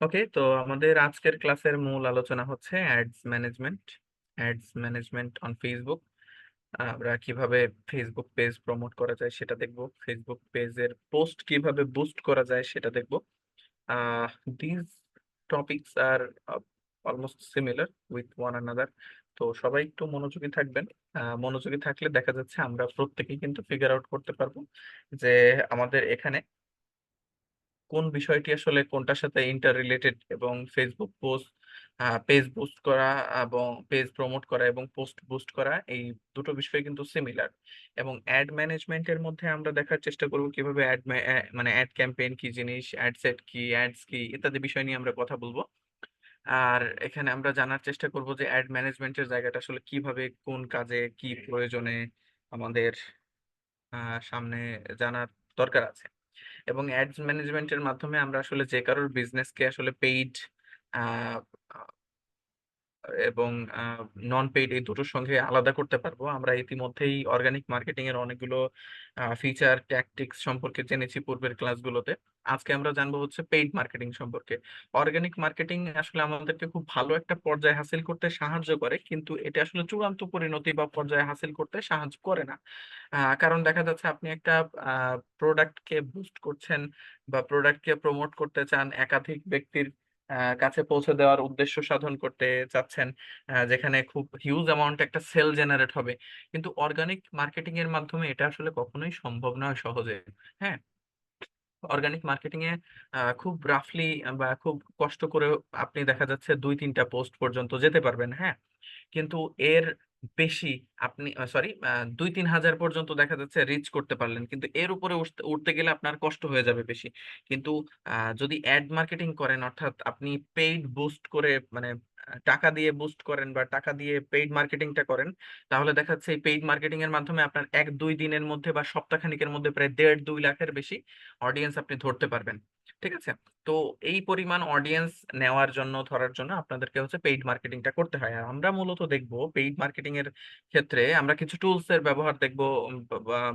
ওকে, তো আমাদের আজকের ক্লাসের মূল আলোচনা হচ্ছে অ্যাডস ম্যানেজমেন্ট অন ফেসবুক। আমরা কিভাবে ফেসবুক পেজ প্রমোট করা যায় সেটা দেখব, ফেসবুক পেজের পোস্ট কিভাবে বুস্ট করা যায় সেটা দেখব। Ah this topics are almost similar with one another. তো সবাই একটু মনোযোগী থাকবেন। মনোযোগী থাকলে দেখা যাচ্ছে আমরা প্রত্যেকেই কিন্তু ফিগার আউট করতে পারবো যে আমাদের এখানে কোন বিষয়টি আসলে কোনটার সাথে ইন্টার রিলেটেড। এবং ফেসবুক পোস্ট, পেজ বুস্ট করা এবং পেজ প্রমোট করা এবং পোস্ট বুস্ট করা, এই দুটো বিষয় কিন্তু সিমিলার। এবং অ্যাড ম্যানেজমেন্টের মধ্যে আমরা দেখার চেষ্টা করব কিভাবে মানে অ্যাড ক্যাম্পেইন কি জিনিস, অ্যাড সেট কি, অ্যাডস কি ইত্যাদি বিষয় নিয়ে আমরা কথা বলবো। আর এখানে আমরা জানার চেষ্টা করব যে অ্যাড ম্যানেজমেন্টের জায়গাটা আসলে কিভাবে, কোন কাজে, কি প্রয়োজনে আমাদের সামনে জানার দরকার আছে। এবং অ্যাডস ম্যানেজমেন্টের মাধ্যমে আমরা আসলে যে কারোর বিজনেসকে আসলে পেইড এবং নন পেইড এই দুটোর সঙ্গে আলাদা করতে পারবো। আমরা ইতিমধ্যেই অর্গানিক মার্কেটিং এর অনেকগুলো ফিচার ট্যাকটিক্স সম্পর্কে জেনেছি পূর্বের ক্লাসগুলোতে। আজকে আমরা জানবো হচ্ছে পেইড মার্কেটিং সম্পর্কে। অর্গানিক মার্কেটিং আসলে আমাদেরকে খুব ভালো একটা পর্যায়ে হাসিল করতে সাহায্য করে, কিন্তু এটা আসলে চূড়ান্ত পরিণতি বা পর্যায়ে হাসিল করতে সাহায্য করে না। কারণ দেখা যাচ্ছে আপনি একটা প্রোডাক্টকে বুস্ট করছেন বা প্রোডাক্টকে প্রমোট করতে চান, একাধিক ব্যক্তির কাছে পৌঁছে দেওয়ার উদ্দেশ্য সাধন করতে চাচ্ছেন, যেখানে খুব হিউজ অ্যামাউন্ট একটা সেল জেনারেট হবে। কিন্তু অর্গানিক মার্কেটিং এর মাধ্যমে এটা আসলে কখনোই সম্ভব নয় সহজে। হ্যাঁ, অর্গানিক মার্কেটিং এ খুব রাফলি বা খুব কষ্ট করে আপনি দেখা যাচ্ছে 2-3টা পোস্ট পর্যন্ত যেতে পারবেন। হ্যাঁ, কিন্তু এর বেশি আপনি, সরি, 2-3 হাজার পর্যন্ত দেখা যাচ্ছে রিচ করতে পারলেন, কিন্তু এর উপরে উঠতে উঠতে গেলে আপনার কষ্ট হয়ে যাবে বেশি। কিন্তু যদি অ্যাড মার্কেটিং করেন, অর্থাৎ আপনি পেইড বুস্ট করে, মানে টাকা দিয়ে বুস্ট করেন বা টাকা দিয়ে পেইড মার্কেটিংটা করেন, তাহলে দেখা যাচ্ছে এই পেইড মার্কেটিং এর মাধ্যমে আপনার 1-2 দিনের মধ্যে বা সপ্তাহখানেকের মধ্যে প্রায় 1.5-2 লাখের বেশি অডিয়েন্স আপনি ধরতে পারবেন। ঠিক আছে? তো এই পরিমাণ অডিয়েন্স নেওয়ার জন্য, ধরার জন্য আপনাদেরকে হচ্ছে পেইড মার্কেটিংটা করতে হয়। আর আমরা মূলত দেখব পেইড মার্কেটিং এর ক্ষেত্রে আমরা কিছু টুলস এর ব্যবহার দেখব।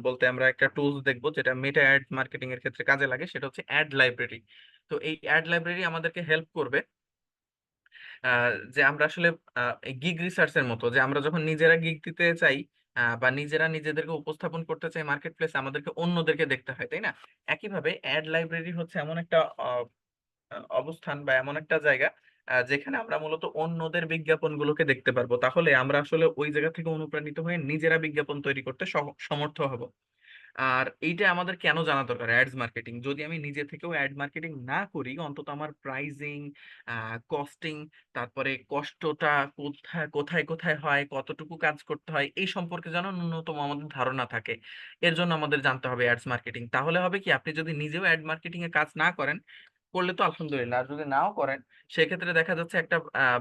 বলতে আমরা একটা টুলস দেখব যেটা মেটা অ্যাড মার্কেটিং এর ক্ষেত্রে কাজে লাগে, সেটা হচ্ছে অ্যাড লাইব্রেরি। তো এই অ্যাড লাইব্রেরি আমাদেরকে হেল্প করবে যে আমরা আসলে গিগ রিসার্চ এর মতো, যে আমরা যখন নিজেরা গিগ দিতে চাই বা নিজেরা নিজেদেরকে উপস্থাপন করতে চাই মার্কেট প্লেসে, আমাদেরকে অন্যদেরকে দেখতে হয়, তাই না? একইভাবে অ্যাড লাইব্রেরি হচ্ছে এমন একটা অবস্থান বা এমন একটা জায়গা যেখানে আমরা মূলত অন্যদের বিজ্ঞাপনগুলোকে দেখতে পারবো। তাহলে আমরা আসলে ওই জায়গা থেকে অনুপ্রাণিত হয়ে নিজেরা বিজ্ঞাপন তৈরি করতে সমর্থ হব। আর এইটা আমাদের কেন জানা দরকার? অ্যাডস মার্কেটিং যদি আমি নিজে থেকেও অ্যাড মার্কেটিং না করি, অন্তত আমার প্রাইজিং, কস্টিং, তারপরে কষ্টটা কোথায় কোথায় কোথায় হয়, কতটুকু কাজ করতে হয়, এই সম্পর্কে যেন ন্যূনতম আমাদের ধারণা থাকে। এর জন্য আমাদের জানতে হবে অ্যাডস মার্কেটিং। তাহলে হবে কি, আপনি যদি নিজেও অ্যাড মার্কেটিং এ কাজ না করেন, করলে তো আলহামদুলিল্লাহ, আর যদি নাও করেন, সেক্ষেত্রে দেখা যাচ্ছে একটা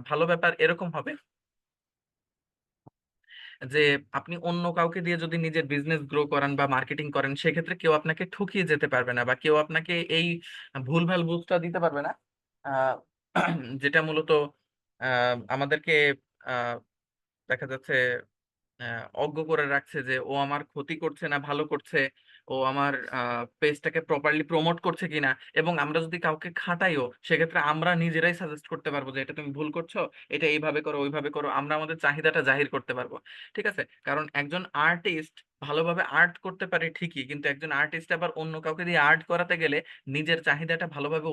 ভালো ব্যাপার এরকম হবে যে আপনি অন্য কাউকে দিয়ে যদি নিজের বিজনেস গ্রো করান বা মার্কেটিং করেন, সেক্ষেত্রে কেউ আপনাকে ঠকিয়ে যেতে পারবে না বা কেউ আপনাকে এই ভুলভাল বুঝটা দিতে পারবে না। আহ, যেটা মূলত আমাদেরকে আহ, দেখা যাচ্ছে অজ্ঞ করে রাখছে যে ও আমার ক্ষতি করছে না ভালো করছে, ও আমার পেজটাকে প্রপারলি প্রমোট করছে কিনা। এবং আমরা যদি কাউকে খাটাইও, সেক্ষেত্রে আমরা নিজেরাই সাজেস্ট করতে পারবো যে এটা তুমি ভুল করছো, এটা এইভাবে করো ওইভাবে করো, আমরা আমাদের চাহিদাটা জাহির করতে পারবো। ঠিক আছে? কারণ একজন আর্টিস্ট ভালোভাবে আর্ট করতে পারে ঠিকই, কিন্তু একজন আর্টিস্ট আবার অন্য কাউকে দিয়ে আর্ট করাতে গেলে নিজের চাহিদাটা ভালোভাবে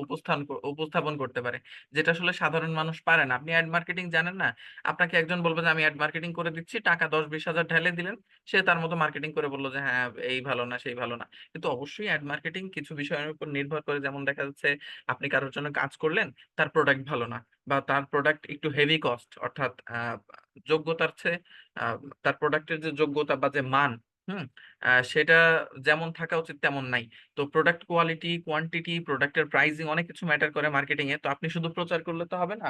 উপস্থাপন করতে পারে, যেটা আসলে সাধারণ মানুষ পারে না। আপনি অ্যাড মার্কেটিং জানেন না, আপনাকে একজন বলবে যে আমি অ্যাড মার্কেটিং করে দিচ্ছি, টাকা 10-20 হাজার ঢেলে দিলেন, সে তার মতো মার্কেটিং করে বললো যে হ্যাঁ এই ভালো না সেই ভালো না। কিন্তু অবশ্যই অ্যাড মার্কেটিং কিছু বিষয়ের উপর নির্ভর করে, যেমন দেখা যাচ্ছে আপনি কারোর জন্য কাজ করলেন, তার প্রোডাক্ট ভালো না, বা তার প্রোডাক্ট একটু হেভি কস্ট, অর্থাৎ যোগ্যতার চেয়ে আহ, তার প্রোডাক্টের যে যোগ্যতা বা যে মান, হুম সেটা যেমন থাকা উচিত তেমন নাই। তো প্রোডাক্ট কোয়ালিটি, কোয়ান্টিটি, প্রোডাক্টের প্রাইসিং অনেক কিছু ম্যাটার করে মার্কেটিং এ। তো আপনি শুধু প্রচার করলে তো হবে না,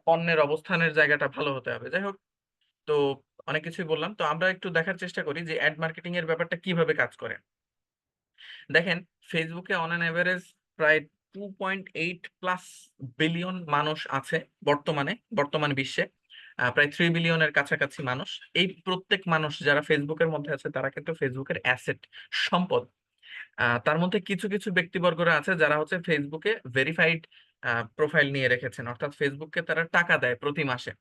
পণ্যের অবস্থানের জায়গাটা ভালো হতে হবে। যাই হোক, তো অনেক কিছুই বললাম, তো আমরা একটু দেখার চেষ্টা করি যে অ্যাড মার্কেটিং এর ব্যাপারটা কিভাবে কাজ করে। দেখেন, ফেসবুকে অন অ্যান এভারেজ প্রায় 2.8+ বিলিয়ন মানুষ আছে বর্তমান বিশ্বে। প্রায় 3 বিলিয়নের কাছাকাছি মানুষ। এই প্রত্যেক মানুষ যারা ফেসবুকের মধ্যে আছে, তারা কিন্তু ফেসবুকের অ্যাসেট, সম্পদ। তার মধ্যে কিছু কিছু ব্যক্তিবর্গরা আছে যারা হচ্ছে ফেসবুকে ভেরিফাইড প্রোফাইল নিয়ে রেখেছেন, অর্থাৎ ফেসবুককে তারা টাকা দেয় প্রতি মাসে।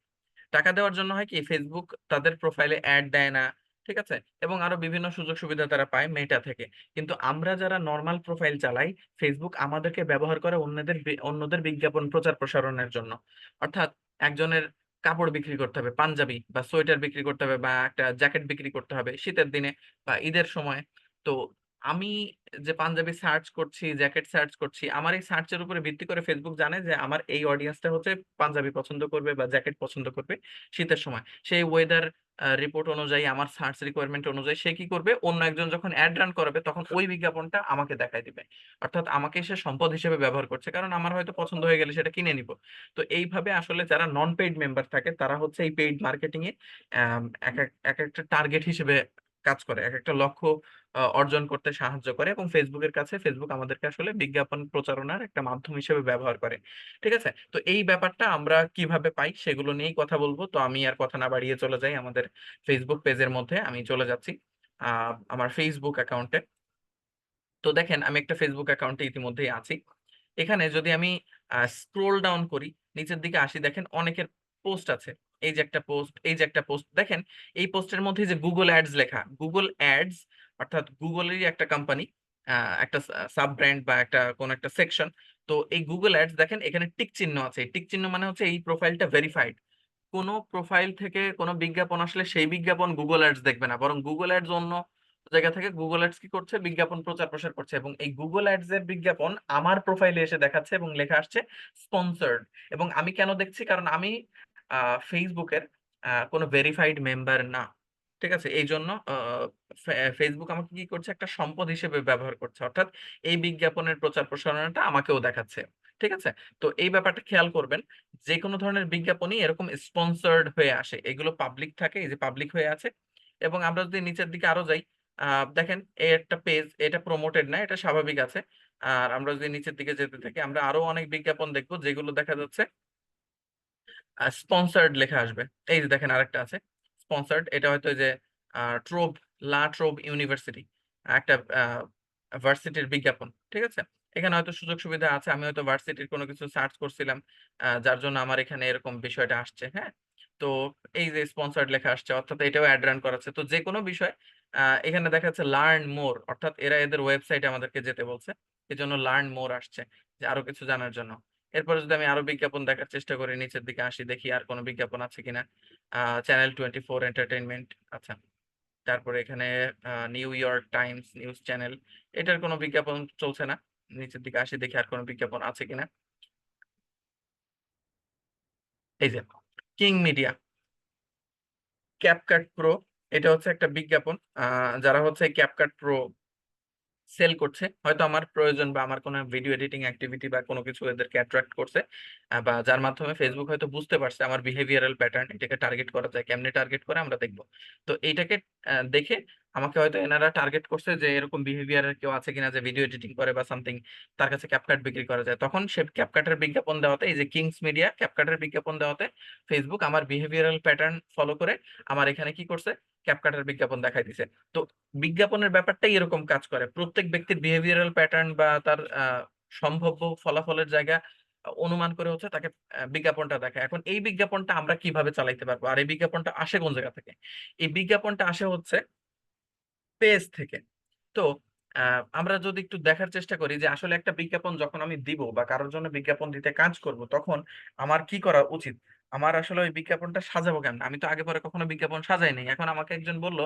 টাকা দেওয়ার জন্য হয় কি, ফেসবুক তাদের প্রোফাইলে অ্যাড দেয় না, ঠিক আছে, এবং আরো বিভিন্ন সুযোগ সুবিধা তারা পায় মেটা থেকে। কিন্তু আমরা যারা নর্মাল প্রোফাইল চালাই, ফেসবুক আমাদেরকে ব্যবহার করে অন্যদের বিজ্ঞাপন প্রচার প্রসারণের জন্য। অর্থাৎ একজনের কাপড় বিক্রি করতে হবে, পাঞ্জাবি বা সোয়েটার বিক্রি করতে হবে, বা একটা জ্যাকেট বিক্রি করতে হবে শীতের দিনে বা ঈদের সময়। তো আমি যে পাঞ্জাবি সার্চ করছি, জ্যাকেট সার্চ করছি, আমার এই সার্চের উপরে ভিত্তি করে ফেসবুক জানে যে আমার এই অডিয়েন্সটা হচ্ছে পাঞ্জাবি পছন্দ করবে বা জ্যাকেট পছন্দ করবে শীতের সময়। সেই ওয়েদার রিপোর্ট অনুযায়ী, আমার সার্চ রিকোয়ারমেন্ট অনুযায়ী সে কি করবে, অন্য একজন যখন অ্যাড রান করাবে তখন ওই বিজ্ঞাপনটা আমাকে দেখায় দিবে। অর্থাৎ আমাকে সে সম্পদ হিসেবে ব্যবহার করছে, কারণ আমার হয়তো পছন্দ হয়ে গেলে সেটা কিনে নিব। তো এইভাবে আসলে যারা নন পেইড মেম্বার থাকে তারা হচ্ছে এই পেইড মার্কেটিং এ এক একটা টার্গেট হিসেবে কাজ করে, এক একটা লক্ষ্য অর্জন করতে সাহায্য করে, এবং ফেসবুকের কাছে ফেসবুক আমাদেরকে আসলে বিজ্ঞাপন প্রচারণার একটা মাধ্যম হিসেবে ব্যবহার করে। ঠিক আছে, তো এই ব্যাপারটা আমরা কিভাবে পাই সেগুলো নিয়েই কথা বলবো। তো আমি আর কথা না বাড়িয়ে চলে যাই আমাদের ফেসবুক পেজের মধ্যে। আমি চলে যাচ্ছি আমার ফেসবুক অ্যাকাউন্টে। তো দেখেন আমি একটা ফেসবুক অ্যাকাউন্টে ইতিমধ্যেই আছি। এখানে যদি আমি স্ক্রোল ডাউন করি, নিচের দিকে আসি, দেখেন অনেকের পোস্ট আছে। এই যে একটা পোস্ট, এই যে একটা পোস্ট দেখেন। এই পোস্টের মধ্যে যে গুগল অ্যাডস লেখা, গুগল অ্যাডস অর্থাৎ গুগলেরই একটা কোম্পানি, একটা সাব ব্র্যান্ড বা একটা কোন একটা সেকশন। তো এই গুগল অ্যাডস দেখেন এখানে টিক চিহ্ন আছে। এই টিক চিহ্ন মানে হচ্ছে এই প্রোফাইলটা ভেরিফাইড। কোনো প্রোফাইল থেকে কোনো বিজ্ঞাপন আসলে সেই বিজ্ঞাপন গুগল অ্যাডস দেখবে না, বরং গুগল অ্যাডস অন্য জায়গা থেকে গুগল অ্যাডস কি করছে, বিজ্ঞাপন প্রচার প্রসার করছে, এবং এই গুগল অ্যাডস এর বিজ্ঞাপন আমার প্রোফাইলে এসে দেখাচ্ছে এবং লেখা আসছে স্পন্সর্ড। এবং আমি কেন দেখছি, কারণ আমি ফেসবুকের কোনো ভেরিফাইড মেম্বার না। ঠিক আছে, এই জন্য ফেসবুক আমাকে কি করছে, একটা সম্পদ হিসেবে ব্যবহার করছে, অর্থাৎ এই বিজ্ঞাপনের প্রচার প্রসারণাটা আমাকেও দেখাচ্ছে। ঠিক আছে, তো এই ব্যাপারটা খেয়াল করবেন। যে কোনো ধরনের বিজ্ঞাপনই এরকম স্পন্সর্ড হয়ে আসে, এগুলো পাবলিক থাকে, এই যে পাবলিক হয়ে আছে। এবং আমরা যদি নিচের দিকে আরো যাই, দেখেন এই একটা পেজ, এটা প্রমোটেড না, এটা স্বাভাবিক আছে। আর আমরা যদি নিচের দিকে যেতে থাকি, আমরা আরো অনেক বিজ্ঞাপন দেখবো যেগুলো দেখা যাচ্ছে স্পন্সার্ড লেখা আসবে। এই যে দেখেন আরেকটা আছে স্পন্সার্ড, এটা হয়তো এই যে ট্রোব, লা ট্রোব ইউনিভার্সিটি, একটা ভার্সিটির বিজ্ঞাপন। ঠিক আছে, এখানে হয়তো সুযোগ সুবিধা আছে, আমি হয়তো ভার্সিটির কোনো কিছু সার্চ করছিলাম, যার জন্য আমার এখানে এরকম বিষয়টা আসছে। হ্যাঁ, তো এই যে স্পন্সার্ড লেখা আসছে, অর্থাৎ এটাও অ্যাড রান করাচ্ছে। তো যে কোনো বিষয় এখানে দেখা যাচ্ছে লার্ন মোর, অর্থাৎ এরা এদের ওয়েবসাইটে আমাদেরকে যেতে বলছে, এই জন্য লার্ন মোর আসছে, যে আরো কিছু জানার জন্য। এরপরে যদি আমি আরো বিজ্ঞাপন দেখার চেষ্টা করি, নিচের দিকে আসি, দেখি আর কোনো বিজ্ঞাপন আছে কিনা। চ্যানেল 24 এন্টারটেইনমেন্ট, আচ্ছা। তারপরে এখানে new York Times news channel, এটার কোনো বিজ্ঞাপন চলছে না। নিচের দিকে আসি, দেখি আর কোনো বিজ্ঞাপন আছে কিনা। এই যে কিং মিডিয়া, ক্যাপকাট প্রো, এটা হচ্ছে একটা বিজ্ঞাপন। যারা হচ্ছে ক্যাপকাট প্রো সেল করছে, হয়তো আমার প্রয়োজন বা আমার কোনো ভিডিও এডিটিং অ্যাক্টিভিটি বা কোনো কিছু এদেরকে অ্যাট্রাক্ট করছে, বা যার মাধ্যমে ফেসবুক হয়তো বুঝতে পারছে আমার বিহেভিয়ারাল প্যাটার্ন, এটাকে টার্গেট করা যায়, কেমনে টার্গেট করে আমরা দেখবো। তো এইটাকে দেখে আমাকে হয়তো এনারা টার্গেট করছে যে এরকম বিহেভিয়ারের কেউ আছে কিনা যে ভিডিও এডিটিং করে বা সামথিং, তার কাছে ক্যাপকাট বিক্রি করা যায়। তখন সে ক্যাপকাটের বিজ্ঞাপন দেওয়াতে, এই যে কিংস মিডিয়া ক্যাপকাটের বিজ্ঞাপন দেওয়াতে ফেসবুক আমার বিহেভিয়ারাল প্যাটার্ন ফলো করে আমার এখানে কি করছে, ক্যাপকাটের বিজ্ঞাপন দেখাই দিছে। তো বিজ্ঞাপনের ব্যাপারটাই এরকম কাজ করে, প্রত্যেক ব্যক্তির বিহেভিয়ারাল প্যাটার্ন বা তার সম্ভাব্য ফলাফলের জায়গা অনুমান করে হচ্ছে তাকে বিজ্ঞাপনটা দেখায়। এখন এই বিজ্ঞাপনটা আমরা কিভাবে চালাইতে পারবো, আর এই বিজ্ঞাপনটা আসে কোন জায়গা থেকে? এই বিজ্ঞাপনটা আসে হচ্ছে পেজ থেকে। তো আমরা যদি একটু দেখার চেষ্টা করি যে আসলে একটা বিজ্ঞাপন যখন আমি দিব বা কারোর জন্য বিজ্ঞাপন দিতে কাজ করব, তখন আমার কি করা উচিত? আমার আসলে ওই বিজ্ঞাপনটা সাজাবো কেমন? আমি তো আগে পরে কখনো বিজ্ঞাপন সাজাই নাই। এখন আমাকে একজন বলল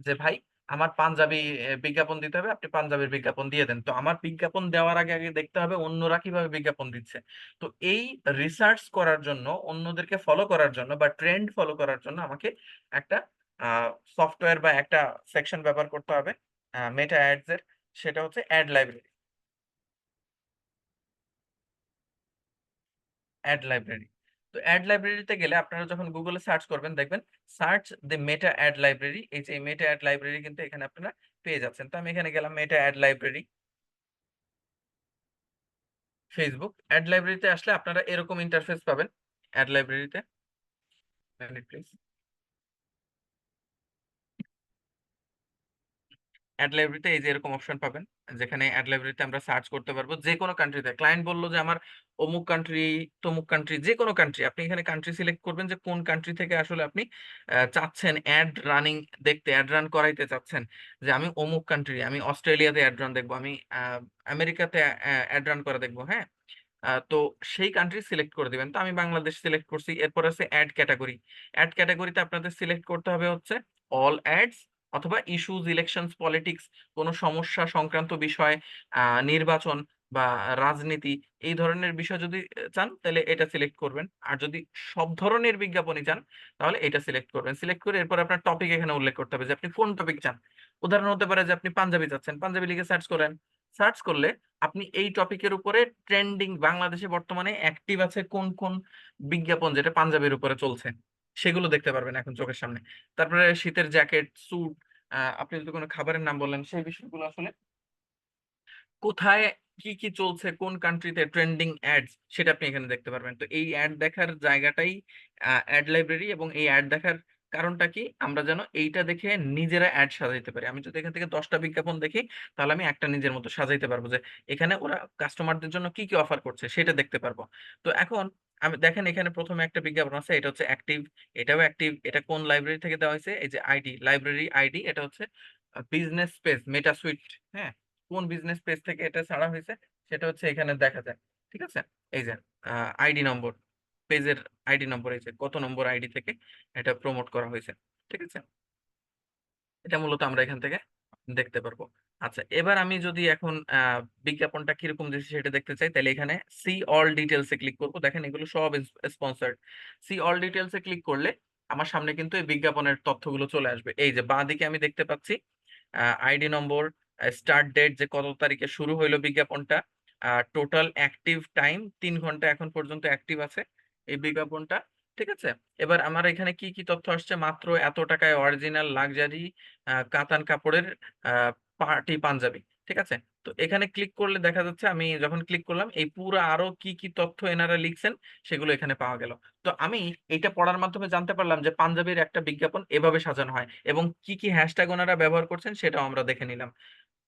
যে ভাই, আমার পাঞ্জাবি বিজ্ঞাপন দিতে হবে, আপনি পাঞ্জাবির বিজ্ঞাপন দিয়ে দেন। তো আমার বিজ্ঞাপন দেওয়ার আগে আগে দেখতে হবে অন্যরা কিভাবে বিজ্ঞাপন দিচ্ছে। তো এই রিসার্চ করার জন্য, অন্যদেরকে ফলো করার জন্য বা ট্রেন্ড ফলো করার জন্য আমাকে একটা সফটওয়্যার বা একটা সেকশন ব্যবহার করতে হবে মেটা অ্যাডস এর। সেটা হচ্ছে অ্যাড লাইব্রেরি। অ্যাড লাইব্রেরি, তো অ্যাড লাইব্রেরিতে গেলে আপনারা যখন গুগলে সার্চ করবেন, দেখবেন search the meta add library, এই যে মেটা অ্যাড লাইব্রেরি কিন্তু এখানে আপনারা পেয়ে যাচ্ছেন। তো আমি এখানে গেলাম মেটা অ্যাড লাইব্রেরি, ফেসবুক অ্যাড লাইব্রেরিতে আসলে আপনারা এরকম ইন্টারফেস পাবেন। অ্যাড লাইব্রেরিতে প্লিজ, অ্যাড লাইব্রেরিতে এই যে এরকম অপশন পাবেন, যেখানে অ্যাড লাইব্রেরিতে আমরা সার্চ করতে পারবো যে কোনো কান্ট্রিতে। ক্লায়েন্ট বললো যে আমার অমুক কান্ট্রি, তমুক কান্ট্রি, যে কোনো কান্ট্রি, আপনি এখানে কান্ট্রি সিলেক্ট করবেন যে কোন কান্ট্রি থেকে আসলে আপনি চাচ্ছেন অ্যাড রানিং দেখতে, অ্যাড রান করাইতে চাচ্ছেন। যে আমি অমুক কান্ট্রি, আমি অস্ট্রেলিয়াতে অ্যাড রান দেখবো, আমি আমেরিকাতে অ্যাড রান করা দেখবো, হ্যাঁ। তো সেই কান্ট্রি সিলেক্ট করে দিবেন। তো আমি বাংলাদেশ সিলেক্ট করছি। এরপর আছে অ্যাড ক্যাটাগরি। অ্যাড ক্যাটাগরিতে আপনাদের সিলেক্ট করতে হবে হচ্ছে অল অ্যাডস অথবা ইস্যুস, ইলেকশনস, পলিটিক্স, কোনো সমস্যা সংক্রান্ত বিষয়, নির্বাচন বা রাজনীতি, এই ধরনের বিষয় যদি চান তাহলে এটা সিলেক্ট করবেন। আর যদি সব ধরনের বিজ্ঞাপনই চান তাহলে এটা সিলেক্ট করবেন। সিলেক্ট করে এরপর আপনার টপিক এখানে উল্লেখ করতে হবে যে আপনি কোন টপিক চান। উদাহরণ হতে পারে যে আপনি পাঞ্জাবি চাচ্ছেন, পাঞ্জাবি লিখে সার্চ করেন। সার্চ করলে আপনি এই টপিকের উপরে ট্রেন্ডিং বাংলাদেশে বর্তমানে অ্যাক্টিভ আছে কোন কোন বিজ্ঞাপন যেটা পাঞ্জাবের উপরে চলছে সেগুলো দেখতে পারবেন এখন চোখের সামনে। তারপরে শীতের জ্যাকেট, স্যুট, আপনি যদি কোনো খাবারের নাম বললেন সেই বিষয়গুলো আসলে কোথায় কি কি চলছে, কোন কান্ট্রিতে ট্রেন্ডিং অ্যাডস, সেটা আপনি এখানে দেখতে পারবেন। তো এই অ্যাড দেখার জায়গাটাই অ্যাড লাইব্রেরি। এবং এই অ্যাড দেখার কারণটা কি, আমরা যেন এইটা দেখে নিজেরা অ্যাড সাজাইতে পারি। আমি যদি এখান থেকে 10টা বিজ্ঞাপন দেখি তাহলে আমি একটা নিজের মতো সাজাইতে পারবো, যে এখানে ওরা কাস্টমারদের জন্য কি কি অফার করছে সেটা দেখতে পারবো। তো এখন আমি দেখেন এখানে প্রথমে একটা বিজ্ঞাপন আছে, এটা হচ্ছে অ্যাক্টিভ। এটাও অ্যাক্টিভ। এটা কোন লাইব্রেরি থেকে দেওয়া হয়েছে, এই যে আইডি, লাইব্রেরি আইডি, এটা হচ্ছে বিজনেস পেজ মেটা সুইট। হ্যাঁ, কোন বিজনেস পেজ থেকে এটা ছাড়া হয়েছে সেটা হচ্ছে এখানে দেখা যায়। ঠিক আছে, এই যে আইডি নম্বর, পেজের আইডি নম্বর, এই যে কত নম্বর আইডি থেকে এটা প্রমোট করা হয়েছে। ঠিক আছে, এটা মূলত আমরা এখান থেকে দেখতে পারবো। আচ্ছা, এবার আমি যদি এখন বিজ্ঞাপনটা কিরকম দিচ্ছে সেটা দেখতে চাই, তাহলে এখানে সি অল ডিটেলস এ ক্লিক করবো। দেখেন এগুলো সব স্পন্সর্ড। সি অল ডিটেলস এ ক্লিক করলে আমার সামনে কিন্তু এই বিজ্ঞাপনের তথ্যগুলো চলে আসবে। এই যে বাঁ দিকে আমি দেখতে পাচ্ছি আইডি নম্বর, স্টার্ট ডেট, যে কত তারিখে শুরু হইলো বিজ্ঞাপনটা, টোটাল অ্যাক্টিভ টাইম 3 ঘন্টা এখন পর্যন্ত অ্যাক্টিভ আছে এই বিজ্ঞাপনটা। ঠিক আছে, এবার আমার এখানে কি কি তথ্য আসছে, মাত্র এত টাকায় অরিজিনাল লাক্সারি কাতান কাপড়ের পার্টি পাঞ্জাবি। ঠিক আছে, তো এখানে ক্লিক করলে দেখা যাচ্ছে, আমি যখন ক্লিক করলাম এই পুরো আরো কি কি তথ্য এনারা লিখছেন সেগুলো এখানে পাওয়া গেল। তো আমি এটা পড়ার মাধ্যমে জানতে পারলাম যে পাঞ্জাবির একটা বিজ্ঞাপন এভাবে সাজানো হয়, এবং কি কি হ্যাশট্যাগ ওনারা ব্যবহার করছেন সেটাও আমরা দেখে নিলাম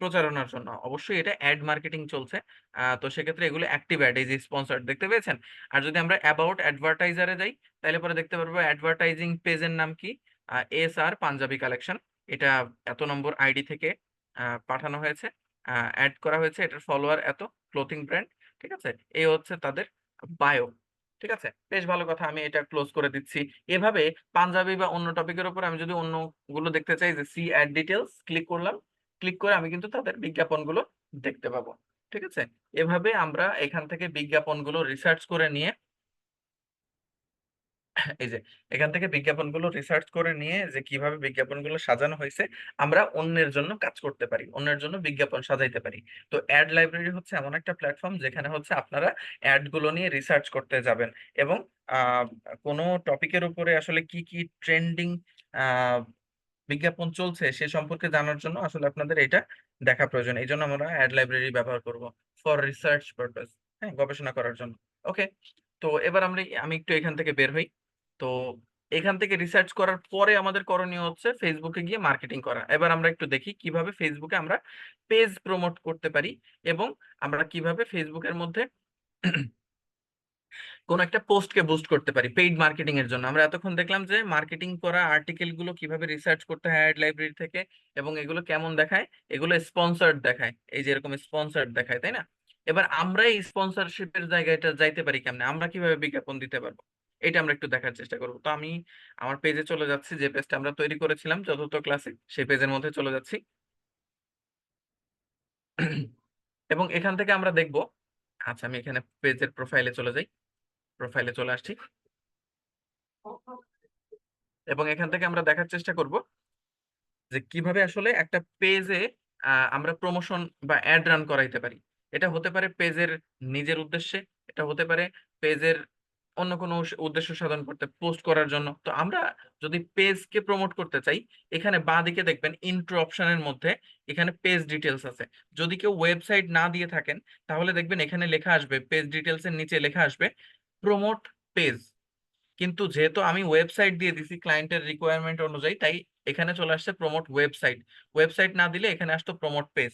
প্রচারণার জন্য। অবশ্যই এটা অ্যাড মার্কেটিং চলছে। তো সেক্ষেত্রে এগুলো অ্যাক্টিভ অ্যাড, এই যে স্পন্সর্ড দেখতে পেয়েছেন। আর যদি আমরা অ্যাবাউট অ্যাডভার্টাইজারে যাই তাহলে পরে দেখতে পারবো অ্যাডভার্টাইজিং পেজের নাম কি, এস আর পাঞ্জাবি কালেকশন। এটা এত নম্বর আইডি থেকে পাঠানো হয়েছে, অ্যাড করা হয়েছে, এটার ফলোয়ার এত, ক্লোথিং ব্র্যান্ড। ঠিক আছে, এই হচ্ছে তাদের বায়ো। ঠিক আছে, বেশ ভালো কথা, আমি এটা ক্লোজ করে দিচ্ছি। এভাবে পাঞ্জাবি বা অন্য টপিকের উপর আমি যদি অন্যগুলো দেখতে চাই, যে সি অ্যাড ডিটেলস ক্লিক করলাম, ক্লিক করে আমি কিন্তু তাদের বিজ্ঞাপনগুলো দেখতে পাবো। ঠিক আছে, এভাবে আমরা এখান থেকে বিজ্ঞাপনগুলো রিসার্চ করে নিয়ে এই যে এখান থেকে বিজ্ঞাপনগুলো রিসার্চ করে নিয়ে যে কিভাবে বিজ্ঞাপনগুলো সাজানো হয়েছে আমরা অন্যের জন্য কাজ করতে পারি, অন্যের জন্য বিজ্ঞাপন সাজাইতে পারি। তো অ্যাড লাইব্রেরি হচ্ছে এমন একটা প্ল্যাটফর্ম যেখানে হচ্ছে আপনারা অ্যাড গুলো নিয়ে রিসার্চ করতে যাবেন, এবং আহ কোনো টপিকের উপরে আসলে কি কি ট্রেন্ডিং বিজ্ঞাপন চলছে সে সম্পর্কে জানার জন্য আসলে আপনাদের এটা দেখা প্রয়োজন। এই জন্য আমরা অ্যাড লাইব্রেরি ব্যবহার করব ফর রিসার্চ পারপাস, হ্যাঁ, গবেষণা করার জন্য। ওকে, তো এবার আমি একটু এখান থেকে বের হই। তো এখান থেকে রিসার্চ করার পরে আমাদের করণীয় হচ্ছে ফেসবুকে গিয়ে মার্কেটিং করা। এবার আমরা একটু দেখি কিভাবে ফেসবুকে আমরা পেজ প্রমোট করতে পারি, এবং আমরা কিভাবে ফেসবুকের মধ্যে কোন একটা পোস্টকে বুস্ট করতে পারি পেইড মার্কেটিং এর জন্য। আমরা এতক্ষণ দেখলাম যে মার্কেটিং করা আর্টিকেল গুলো কিভাবে রিসার্চ করতে হয় অ্যাড লাইব্রেরি থেকে, এবং এগুলো কেমন দেখায়, এগুলো স্পন্সর্ড দেখায়, এই যে এরকম স্পন্সর্ড দেখায়, তাই না? এবার আমরা এই স্পন্সরশিপের জায়গাটা যাইতে পারি কেমনে, আমরা কিভাবে বিজ্ঞাপন দিতে পারবো, এটা আমরা একটু দেখার চেষ্টা করবো। তো আমি আমার পেজে চলে যাচ্ছি, যে পেজটা আমরা তৈরি করেছিলাম চতুর্থ ক্লাসে, সেই পেজের মধ্যে চলে যাচ্ছি। এবং এখান থেকে আমরা দেখব, আচ্ছা আমি এখানে পেজের প্রোফাইলে চলে যাই, প্রোফাইলে চলে আসছি, এবং এখান থেকে আমরা দেখার চেষ্টা করব যে কিভাবে আসলে একটা পেজে আমরা প্রমোশন বা অ্যাড রান করাইতে পারি। এটা হতে পারে পেজের নিজের উদ্দেশ্যে, এটা হতে পারে পেজের অন্য কোনো উদ্দেশ্য সাধন করতে, পোস্ট করার জন্য। তো আমরা যদি পেজকে প্রমোট করতে চাই, এখানে বাঁ দিকে দেখবেন ইন্ট্রো অপশনের মধ্যে এখানে পেজ ডিটেলস আছে। যদি কেউ ওয়েবসাইট না দিয়ে থাকেন তাহলে দেখবেন এখানে লেখা আসবে, পেজ ডিটেলস এর নিচে লেখা আসবে প্রমোট পেজ। কিন্তু যেহেতু আমি ওয়েবসাইট দিয়ে দিছি ক্লায়েন্টের রিকোয়ারমেন্ট অনুযায়ী, তাই এখানে চলে আসছে প্রমোট ওয়েবসাইট। ওয়েবসাইট না দিলে এখানে আসতো প্রমোট পেজ,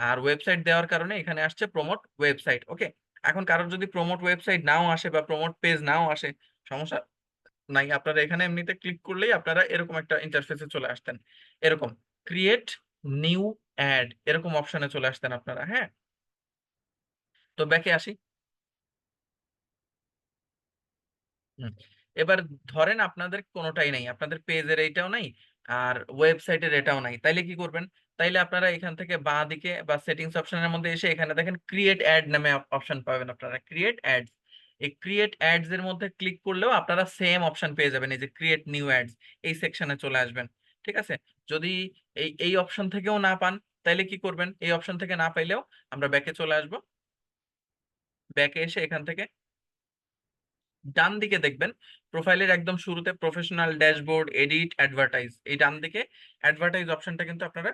আর ওয়েবসাইট দেওয়ার কারণে এখানে আসছে প্রমোট ওয়েবসাইট। ওকে, এখন কারোর যদি প্রমোট ওয়েবসাইট নাও আসে বা প্রমোট পেজ নাও আসে, সমস্যা নাই, আপনারা এখানে এমনিতে ক্লিক করলেই আপনারা এরকম একটা ইন্টারফেসে চলে আসতেন, এরকম ক্রিয়েট নিউ অ্যাড এরকম অপশনে চলে আসতেন আপনারা। হ্যাঁ, তো ব্যাকে আসি। হুম। এবার ধরেন আপনাদের কোনোটাই নাই, আপনাদের পেজের এইটাও নাই আর ওয়েবসাইটের এটাও নাই, তাইলে কি করবেন? তাইলে আপনারা এখান থেকে বাঁ দিকে বা সেটিংস অপশনের মধ্যে এসে এখানে দেখেন ক্রিয়েট অ্যাড নামে অপশন পাবেন আপনারা, ক্রিয়েট অ্যাডস। এই ক্রিয়েট অ্যাডস এর মধ্যে ক্লিক করলেও আপনারা সেম অপশন পেয়ে যাবেন, এই যে ক্রিয়েট নিউ অ্যাডস, এই সেকশনে চলে আসবেন। ঠিক আছে, যদি এই এই অপশন থেকেও না পান তাইলে কি করবেন? এই অপশন থেকে না পাইলেও আমরা ব্যাকে চলে আসবো। ব্যাকে এসে এখান থেকে ডান দিকে দেখবেন প্রোফাইলের একদম শুরুতে প্রফেশনাল ড্যাশবোর্ড, এডিট, অ্যাডভার্টাইজ, এই ডান দিকে অ্যাডভার্টাইজ অপশনটা কিন্তু আপনারা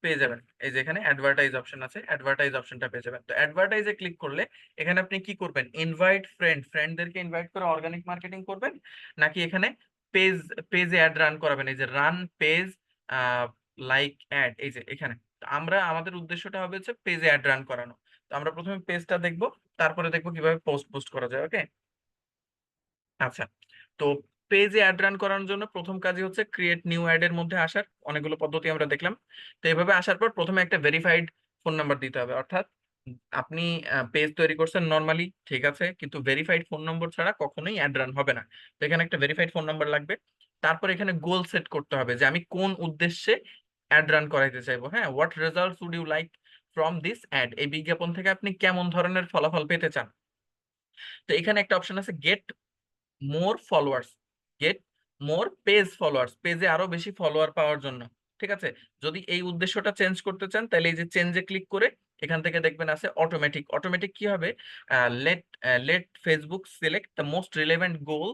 পেয়ে যাবেন। এই যে এখানে অ্যাডভার্টাইজ অপশন আছে, অ্যাডভার্টাইজ অপশনটা পেয়ে যাবেন। তো অ্যাডভার্টাইজে ক্লিক করলে এখানে আপনি কি করবেন? ইনভাইট ফ্রেন্ড, ফ্রেন্ডদেরকে ইনভাইট করে অর্গানিক মার্কেটিং করবেন, নাকি এখানে পেজ, পেজে অ্যাড রান করাবেন? এই যে রান পেজ লাইক অ্যাড, এই যে এখানে। তো আমরা আমাদের উদ্দেশ্যটা হবে হচ্ছে পেজে অ্যাড রান করানো। তো আমরা প্রথমে পেজটা দেখবো, তারপরে দেখবো কিভাবে পোস্ট পোস্ট করা যায়। ওকে, আচ্ছা। তো পেজে অ্যাড রান করানোর জন্য প্রথম কাজই হচ্ছে ক্রিয়েট নিউ অ্যাড এর মধ্যে আসার, অনেকগুলো পদ্ধতি আমরা দেখলাম। তো এইভাবে আসার পর প্রথমে একটা ভেরিফাইড ফোন নাম্বার দিতে হবে, অর্থাৎ আপনি পেজ তৈরি করছেন নর্মালি, ঠিক আছে, কিন্তু ভেরিফাইড ফোন নম্বর ছাড়া কখনোই অ্যাড রান হবে না। তো এখানে একটা ভেরিফাইড ফোন নাম্বার লাগবে। তারপর এখানে গোল সেট করতে হবে যে আমি কোন উদ্দেশ্যে অ্যাড রান করাইতে চাইবো। হ্যাঁ, what results would you like from this ad, এই বিজ্ঞাপন থেকে আপনি কেমন ধরনের ফলাফল পেতে চান। তো এখানে একটা অপশন আছে get more followers, get more page followers, পেজে আরো বেশি ফলোয়ার পাওয়ার জন্য। ঠিক আছে, যদি এই উদ্দেশ্যটা চেঞ্জ করতে চান তাহলে এই যে চেঞ্জে ক্লিক করে এখান থেকে দেখবেন আছে অটোমেটিক। অটোমেটিক কি হবে? Let let Facebook select the most relevant goal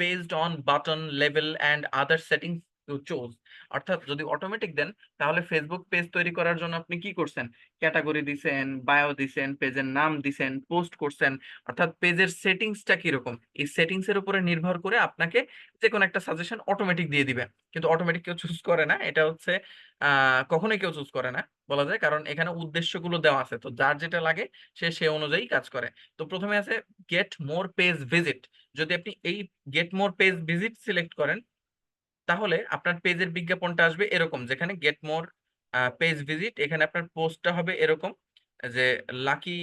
based on button level and other settings to choose. অর্থাৎ যদি অটোমেটিক দেন তাহলে ফেসবুক পেজ তৈরি করার জন্য আপনি কি করছেন? ক্যাটাগরি দিছেন, বায়ো দিছেন, পেজের নাম দিছেন, পোস্ট করছেন, অর্থাৎ পেজের সেটিংসটা কিরকম, এই সেটিংস এর উপরে নির্ভর করে আপনাকে যে কোনো একটা সাজেশন অটোমেটিক দিয়ে দিবে। কিন্তু অটোমেটিক কেউ চুজ করে না, এটা হচ্ছে কখনোই কেউ চুজ করে না বলা যায়, কারণ এখানে উদ্দেশ্যগুলো দেওয়া আছে, তো যার যেটা লাগে সে সে অনুযায়ী কাজ করে। তো প্রথমে আছে গেট মোর পেজ ভিজিট। যদি আপনি এই get more page visit select করেন তাহলে আপনার পেজের বিজ্ঞাপনটা আসবে এরকম, যেখানে গেট মোর পেজ ভিজিট, এখানে আপনার পোস্টটা হবে এরকম যে লাকি,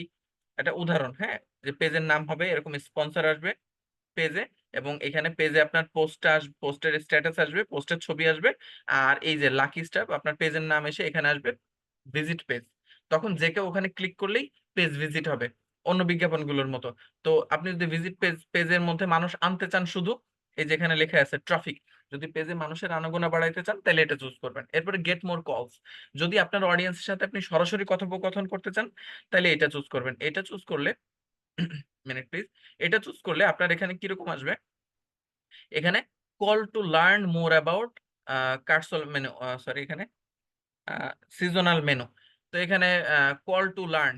একটা উদাহরণ, হ্যাঁ, যে পেজের নাম হবে এরকম, স্পন্সর আসবে পেজে, এবং এখানে পেজে আপনার পোস্টটা আসবে, পোস্টের স্ট্যাটাস আসবে, পোস্টের ছবি আসবে, আর এই যে লাকি স্টাফ আপনার পেজের নাম এসে এখানে আসবে ভিজিট পেজ। তখন যে কেউ ওখানে ক্লিক করলেই পেজ ভিজিট হবে, অন্য বিজ্ঞাপনগুলোর মতো। তো আপনি যদি ভিজিট পেজের মধ্যে মানুষ আনতে চান শুধু, এই যেখানে লেখা আছে ট্রাফিক, যদি পেজে মানুষের আনাগোনা বাড়াইতে চান তাহলে এটা চুজ করবেন। এরপরে গেট মোর কলস, যদি আপনার অডিয়েন্সের সাথে আপনি সরাসরি কথোপকথন করতে চান তাহলে এটা চুজ করবেন। এটা চুজ করলে মিনিট প্লিজ, এটা চুজ করলে আপনার এখানে কিরকম আসবে? এখানে call to learn more about casual menu, sorry, এখানে সিজনাল মেনু। তো এখানে কল টু লার্ন,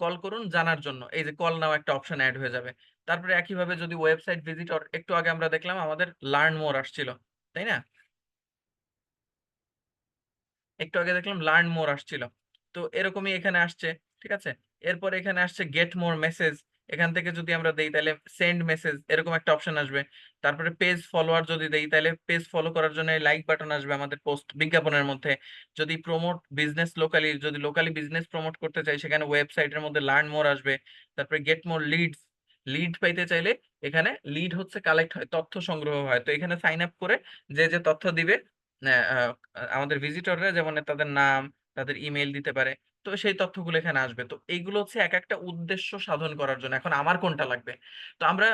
কল করুন জানার জন্য, এই যে কল নাও একটা অপশন অ্যাড হয়ে যাবে। তারপরে একইভাবে যদি ওয়েবসাইট ভিজিটর, একটু আগে আমরা দেখলাম আমাদের লার্ন মোর আসছিল, তাই না? একটু আগে দেখলাম লার্ন মোর আসছিল, তো এরকমই এখানে আসছে। ঠিক আছে, এরপর এখানে আসছে গেট মোর মেসেজ, এখান থেকে যদি আমরা দেই তাহলে সেন্ড মেসেজ এরকম একটা অপশন আসবে। তারপরে পেজ ফলোয়ার যদি দেই তাহলে পেজ ফলো করার জন্য লাইক বাটন আসবে আমাদের পোস্ট বিজ্ঞাপনের মধ্যে। যদি প্রমোট বিজনেস লোকালি, যদি লোকালি বিজনেস প্রমোট করতে চাই সেখানে ওয়েবসাইটের মধ্যে লার্ন মোর আসবে। তারপরে গেট মোর লিডস, লিড পাইতে চাইলে এখানে লিড হচ্ছে কালেক্ট হয়, তথ্য সংগ্রহ হয়, তো এখানে সাইন আপ করে যে যে তথ্য দিবে আমাদের ভিজিটররা, যেমন তাদের নাম, তাদের ইমেল দিতে পারে, তো সেই তথ্যগুলো এখানে আসবে। তো এইগুলো হচ্ছে এক একটা উদ্দেশ্য সাধন করার জন্য। এখন আমার কোনটা লাগবে? তো আমরা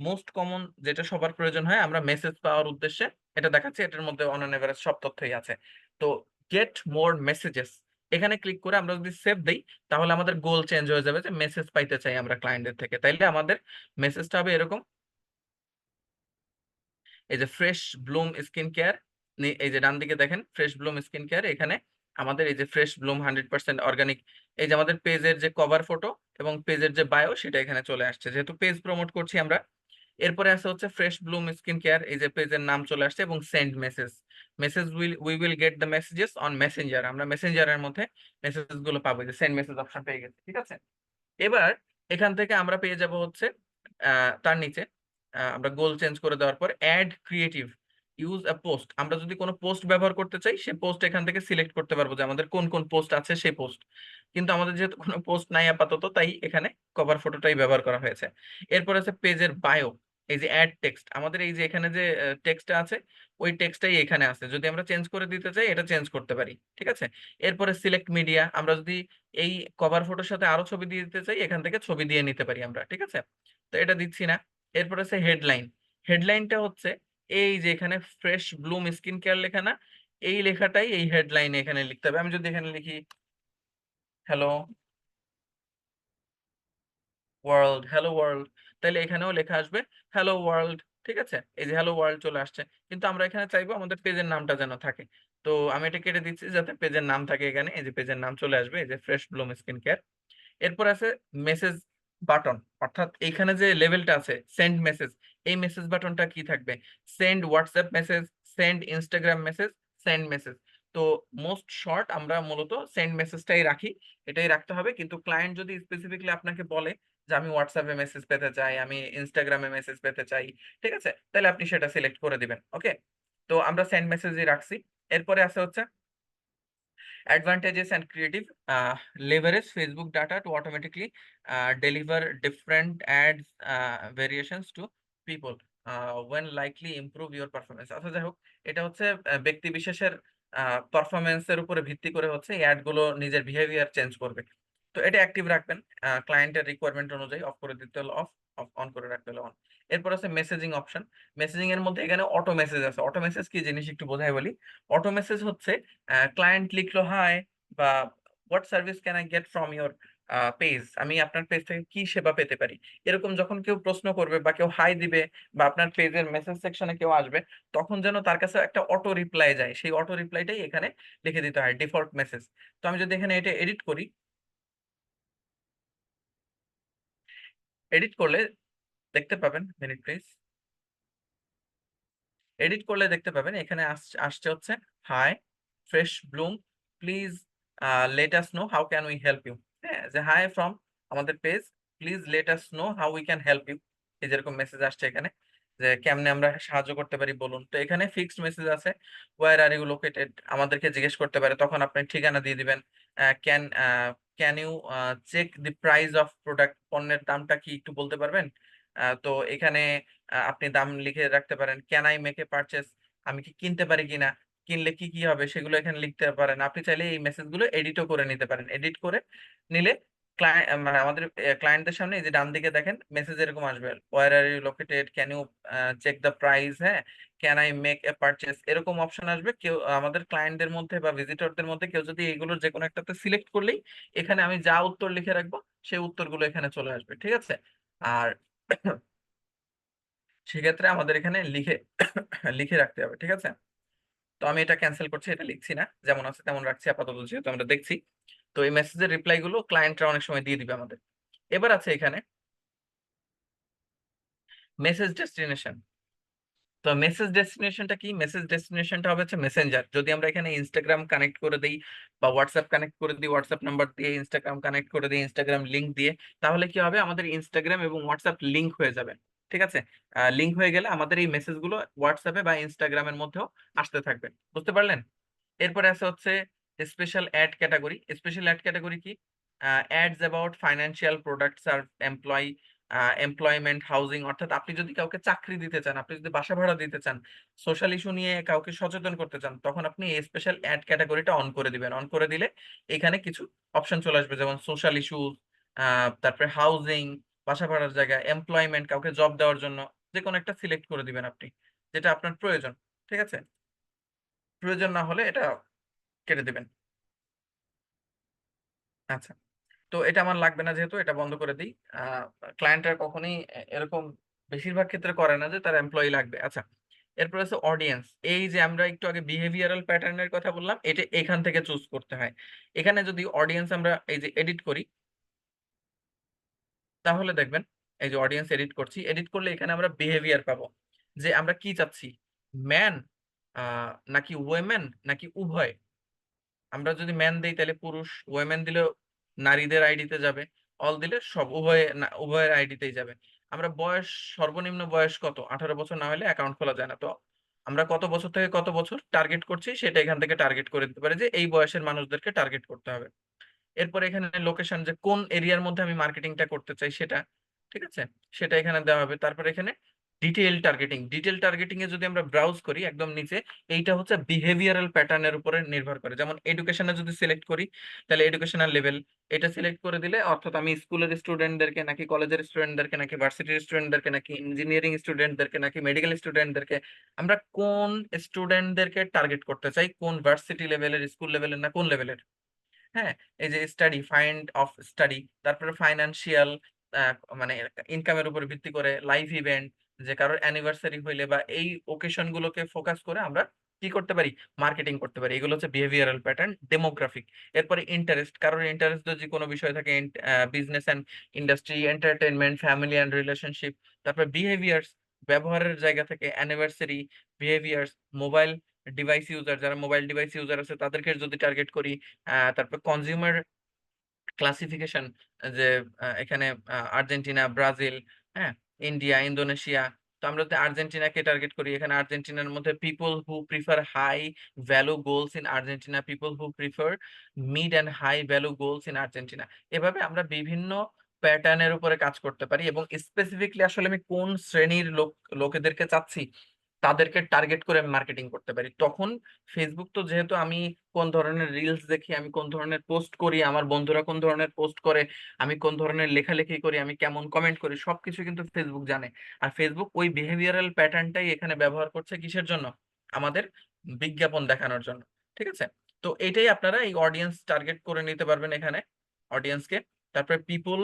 মোস্ট কমন যেটা সবার প্রয়োজন হয়, আমরা মেসেজ পাওয়ার উদ্দেশ্যে এটা দেখাচ্ছি, এটার মধ্যে অন অন এভারেজ সব তথ্যই আছে। তো গেট মোর মেসেজেস, এখানে ক্লিক করে আমরা যদি সেভ দেই তাহলে আমাদের গোল চেঞ্জ হয়ে যাবে, যে মেসেজ পাইতে চাই আমরা ক্লায়েন্টের থেকে, তাইলে আমাদের মেসেজটা হবে এরকম। এই যে ফ্রেশ ব্লুম স্কিন কেয়ার, এই যে ডান দিকে দেখেন ফ্রেশ ব্লুম স্কিন কেয়ার, এখানে আমাদের এই যে ফ্রেশ ব্লুম 100% অর্গানিক, এই যে আমাদের পেজের যে কভার ফটো এবং পেজের যে বায়ো সেটা এখানে চলে আসছে, যেহেতু পেজ প্রমোট করছি আমরা। এরপরে আছে হচ্ছে ফ্রেশ ব্লুম স্কিন কেয়ার, এই যে পেজের নাম চলে আসছে, এবং send message. We will get the messages on Messenger, আমরা মেসেঞ্জারের মধ্যে মেসেজ গুলো পাবো, যে সেন্ড মেসেজ অপশন পেয়ে গেছে, ঠিক আছে। এবার এখান থেকে আমরা পেয়ে যাব হচ্ছে তার নিচে আমরা গোল চেঞ্জ করে দেওয়ার পর অ্যাড ক্রিয়েটিভ, ইউজ আ পোস্ট, আমরা যদি কোনো পোস্ট ব্যবহার করতে চাই সে পোস্ট এখান থেকে সিলেক্ট করতে পারবো যে আমাদের কোন কোন পোস্ট আছে সেই পোস্ট। কিন্তু আমাদের যেহেতু কোনো পোস্ট নাই আপাতত, তাই এখানে কভার ফটোটাই ব্যবহার করা হয়েছে। এরপর আছে পেজের বায়ো, এই যে অ্যাড টেক্সট, আমাদের এই যে এখানে যে টেক্সটটা আছে ওই টেক্সটটাই এখানে আছে, যদি আমরা চেঞ্জ করে দিতে চাই এটা চেঞ্জ করতে পারি, ঠিক আছে। এরপরে সিলেক্ট মিডিয়া, আমরা যদি এই কভার ফটোর সাথে আরো ছবি দিয়ে দিতে চাই এখান থেকে ছবি দিয়ে নিতে পারি আমরা, ঠিক আছে। তো এটা দিচ্ছি না। এরপর আছে হেডলাইন, হেডলাইনটা হচ্ছে এই যে এখানে ফ্রেশ ব্লুম স্কিন কেয়ার লেখা না, এই লেখাটাই এই হেডলাইনে এখানে লিখতে হবে। আমি যদি এখানে লিখি হ্যালো ওয়ার্ল্ড, হ্যালো ওয়ার্ল্ড, তাহলে এখানেও লেখা আসবে হ্যালো ওয়ার্ল্ড, ঠিক আছে। এই যে হ্যালো ওয়ার্ল্ড চলে আসছে, কিন্তু আমরা এখানে চাইবো আমাদের পেজের নামটা যেন থাকে। তো আমি এটা কেটে দিচ্ছি যাতে পেজের নাম থাকে এখানে, এই যে পেজের নাম চলে আসবে, এই যে ফ্রেশ ব্লুম স্কিন কেয়ার। এরপর আছে মেসেজ বাটন, অর্থাৎ এইখানে যে লেভেলটা আছে সেন্ড মেসেজ, এই মেসেজ বাটনটা কি থাকবে? Send WhatsApp message, send Instagram message, send message. তো মোস্ট শর্ট আমরা মূলত সেন্ড মেসেজটাই রাখি, এটাই রাখতে হবে। কিন্তু ক্লায়েন্ট যদি স্পেসিফিকলি আপনাকে বলে যে আমি হোয়াটসঅ্যাপে মেসেজ পেতে চাই, আমি ইনস্টাগ্রামে মেসেজ পেতে চাই, ঠিক আছে, তাহলে আপনি সেটা সিলেক্ট করে দিবেন, ওকে। তো আমরা সেন্ড মেসেজই রাখছি। এরপরে আছে হচ্ছে advantages and creative, leverage Facebook data to automatically deliver different ads variations to people when likely improve your performance। আচ্ছা যাই হোক, এটা হচ্ছে ব্যক্তি বিশেষের পারফরমেন্সের উপরে ভিত্তি করে হচ্ছে এই অ্যাড গুলো নিজের বিহেভিয়ার চেঞ্জ করবে। তো এটা অ্যাক্টিভ রাখবেন, ক্লায়েন্টের রিকোয়ারমেন্ট অনুযায়ী অফ করে দিতে হলে অফ, অন করে রাখতে হলে অন। এরপর আছে মেসেজিং অপশন, মেসেজিং এর মধ্যে এখানে অটো মেসেজ আছে। অটো মেসেজ কি জিনিস একটু বোঝাই বলি। অটো মেসেজ হচ্ছে ক্লায়েন্ট লিখলো হাই, বা what service can I get from your page, আমি আপনার পেজ থেকে কি সেবা পেতে পারি, এরকম যখন কেউ প্রশ্ন করবে বা কেউ হাই দিবে বা আপনার পেজের মেসেজ সেকশনে কেউ আসবে, তখন যেন তার কাছে একটা অটো রিপ্লাই যায়, সেই অটো রিপ্লাইটাই এখানে লিখে দিতে হয় ডিফল্ট মেসেজ। তো আমি যদি এখানে এটা এডিট করি, এডিট করলে দেখতে পাবেন, মিনিট প্লিজ, এডিট করলে দেখতে পাবেন এখানে আসছে হচ্ছে hi Fresh Bloom, please let us know how can we help you. হ্যাঁ, যে হাই ফ্রম আমাদের page, please let us know how we can help you, এই যেরকম মেসেজ আসছে এখানে, যে কেমনে আমরা সাহায্য করতে পারি বলুন। তো এখানে ফিক্সড মেসেজ আছে, ওয়্যার আর ইউ লোকেটেড, আমাদেরকে জিজ্ঞেস করতে পারে, তখন আপনি ঠিকানা দিয়ে দিবেন। Can can you check the price of product, পণ্যের দামটা কি একটু বলতে পারবেন? তো এখানে আপনি দাম লিখে রাখতে পারেন। Can I make a purchase, আমি কি কিনতে পারি কিনা, কিনলে কি কি হবে সেগুলো এখানে লিখতে পারেন। আপনি চাইলে এই মেসেজগুলো এডিটও করে নিতে পারেন। এডিট করে নিলে মানে আমাদের ক্লায়েন্টদের সামনে এই যে ডান দিকে দেখেন মেসেজ এরকম আসবে, where are you located, can you check the price, হ্যাঁ, can I make a purchase, এরকম অপশন আসবে। কেউ আমাদের ক্লায়েন্টদের মধ্যে বা ভিজিটরদের মধ্যে কেউ যদি এগুলোর যে কোনো একটাতে সিলেক্ট করলেই এখানে আমি যা উত্তর লিখে রাখবো সেই উত্তরগুলো এখানে চলে আসবে, ঠিক আছে। আর সেক্ষেত্রে আমাদের এখানে লিখে লিখে রাখতে হবে, ঠিক আছে। তো আমি এটা ক্যান্সেল করছি, এটা লিখছি না, যেমন আছে তেমন রাখছি আপাতত, যেহেতু আমরা দেখছি। তো এই মেসেজের রিপ্লাই গুলো ক্লায়েন্টরা অনেক সময় দিয়ে দিবে আমাদের। এবার আছে এখানে মেসেজ ডেস্টিনেশন। তো মেসেজ ডেস্টিনেশনটা কি? মেসেজ ডেস্টিনেশনটা হবে হচ্ছে মেসেঞ্জার। যদি আমরা এখানে ইনস্টাগ্রাম কানেক্ট করে দিই বা হোয়াটসঅ্যাপ কানেক্ট করে দিই, হোয়াটসঅ্যাপ নাম্বার দিয়ে ইনস্টাগ্রাম কানেক্ট করে দিই, ইনস্টাগ্রাম লিংক দিয়ে, তাহলে কি হবে, আমাদের ইনস্টাগ্রাম এবং হোয়াটসঅ্যাপ লিংক হয়ে যাবে, ঠিক আছে। লিংক হয়ে গেলে আমাদের এই মেসেজগুলো হোয়াটসঅ্যাপে বা ইনস্টাগ্রামের মধ্যেও আসতে থাকবে, বুঝতে পারলেন। এরপরে আছে হচ্ছে special ad category. Special ad category কি? অ্যাডস অ্যাবাউট ফাইন্যান্সিয়াল প্রোডাক্টস আর এমপ্লয় এমপ্লয়মেন্ট, হাউজিং, অর্থাৎ আপনি যদি কাউকে চাকরি দিতে চান, আপনি যদি বাসা ভাড়া দিতে চান, সোশ্যাল ইস্যু নিয়ে কাউকে সচেতন করতে চান, তখন আপনি এই স্পেশাল অ্যাড ক্যাটাগরিটা অন করে দিবেন। অন করে দিলে এখানে কিছু অপশন চলে আসবে, যেমন সোশ্যাল ইস্যু, তারপরে হাউজিং, বাসা ভাড়ার জায়গা, এমপ্লয়মেন্ট, কাউকে জব দেওয়ার জন্য, যে কোনো একটা সিলেক্ট করে দিবেন আপনি, যেটা আপনার প্রয়োজন, ঠিক আছে। প্রয়োজন না হলে এটা কেটে দিবেন। আচ্ছা, তো এটা আমার লাগবে না, যেহেতু এটা বন্ধ করে দিই। ক্লায়েন্টরা কখনোই এরকম বেশিরভাগ ক্ষেত্রে করে না যে তার এমপ্লয়ি লাগবে। আচ্ছা, এরপর আছে অডিয়েন্স। এই যে আমরা একটু আগে বিহেভিয়ারাল প্যাটার্নের কথা বললাম, এটা এখান থেকে চুজ করতে হয়। এখানে যদি অডিয়েন্স আমরা এই যে এডিট করি, তাহলে দেখবেন এই যে অডিয়েন্স এডিট করছি, এডিট করলে এখানে আমরা বিহেভিয়ার পাবো, যে আমরা কি চাচ্ছি, ম্যান নাকি ওয়েমেন নাকি উভয়। আমরা যদি ম্যান দেই তাহলে পুরুষ, ওয়েমেন দিলেও নারীদের আইডিতে যাবে, অল দিলে সব উভয়ে উভয়ের আইডিতেই যাবে। আমরা বয়স, সর্বনিম্ন বয়স কত, 18 বছর না হলে অ্যাকাউন্ট খোলা যায় না। তো আমরা কত বছর থেকে কত বছর টার্গেট করছি সেটা এখান থেকে টার্গেট করে দিতে পারি যে এই বয়সের মানুষদেরকে টার্গেট করতে হবে। এরপর এখানে লোকেশন, যে কোন এরিয়ার মধ্যে আমি মার্কেটিংটা করতে চাই সেটা, ঠিক আছে, সেটা এখানে দেওয়া হবে। তারপর এখানে detail targeting, detail targeting a যদি আমরা ব্রাউজ করি একদম নিচে, এইটা হচ্ছে বিহেভিয়ারাল প্যাটার্নের উপরে নির্ভর করে। যেমন এডুকেশনে যদি সিলেক্ট করি তাহলে এডুকেশনাল লেভেল এটা সিলেক্ট করে দিলে, অর্থাৎ আমি স্কুলের স্টুডেন্টদেরকে নাকি কলেজের স্টুডেন্টদেরকে নাকি ভার্সিটির স্টুডেন্টদেরকে নাকি ইঞ্জিনিয়ারিং স্টুডেন্টদেরকে নাকি মেডিকেল স্টুডেন্টদেরকে, আমরা কোন স্টুডেন্টদেরকে টার্গেট করতে চাই, কোন ভার্সিটি লেভেলের, স্কুল লেভেলের না কোন লেভেলের। হ্যাঁ, এই যে স্টাডি, ফাইন্ড অফ স্টাডি, তারপরে ফাইনান্সিয়াল, মানে ইনকামের উপর ভিত্তি করে, লাইফ ইভেন্ট, যে কারোর অ্যানিভার্সারি হইলে বা এই ওকেশন গুলোকে ফোকাস করে আমরা কি করতে পারি, মার্কেটিং করতে পারি। এগুলো হচ্ছে বিহেভিয়ারাল প্যাটার্ন। ডেমোগ্রাফিক, এরপরে ইন্টারেস্ট, কারোর ইন্টারেস্ট যদি কোনো বিষয় থাকে, business and industry, entertainment, family and relationship. তারপরে বিহেভিয়ার্স, ব্যবহারের জায়গা থেকে anniversary, behaviours, mobile device user, যারা মোবাইল ডিভাইস ইউজার আছে তাদেরকে যদি টার্গেট করি। তারপর কনজিউমার ক্লাসিফিকেশন, যে এখানে আর্জেন্টিনা, ব্রাজিল, হ্যাঁ, ইন্ডিয়া, ইন্দোনেশিয়া। তো আমরা যদি আর্জেন্টিনাকে টার্গেট করি, এখানে আর্জেন্টিনার মধ্যে people who prefer high value goals in Argentina, people who prefer mid and high value goals in Argentina. এভাবে আমরা বিভিন্ন প্যাটার্নের উপরে কাজ করতে পারি, এবং স্পেসিফিকলি আসলে আমি কোন শ্রেণীর লোকেদেরকে চাচ্ছি তাদেরকে টার্গেট করে আমি মার্কেটিং করতে পারি। তখন ফেসবুক তো যেহেতু আমি কোন ধরনের রিলস দেখি, আমি কোন ধরনের পোস্ট করি, আমার বন্ধুরা কোন ধরনের পোস্ট করে, আমি কোন ধরনের লেখালেখি করি, আমি কেমন কমেন্ট করি, সবকিছু কিন্তু ফেসবুক জানে। আর ফেসবুক ওই বিহেভিয়ারাল প্যাটার্নটাই এখানে ব্যবহার করছে কিসের জন্য, আমাদের বিজ্ঞাপন দেখানোর জন্য। ঠিক আছে, তো এটাই আপনারা এই অডিয়েন্স টার্গেট করে নিতে পারবেন এখানে, অডিয়েন্সকে। তারপরে পিপল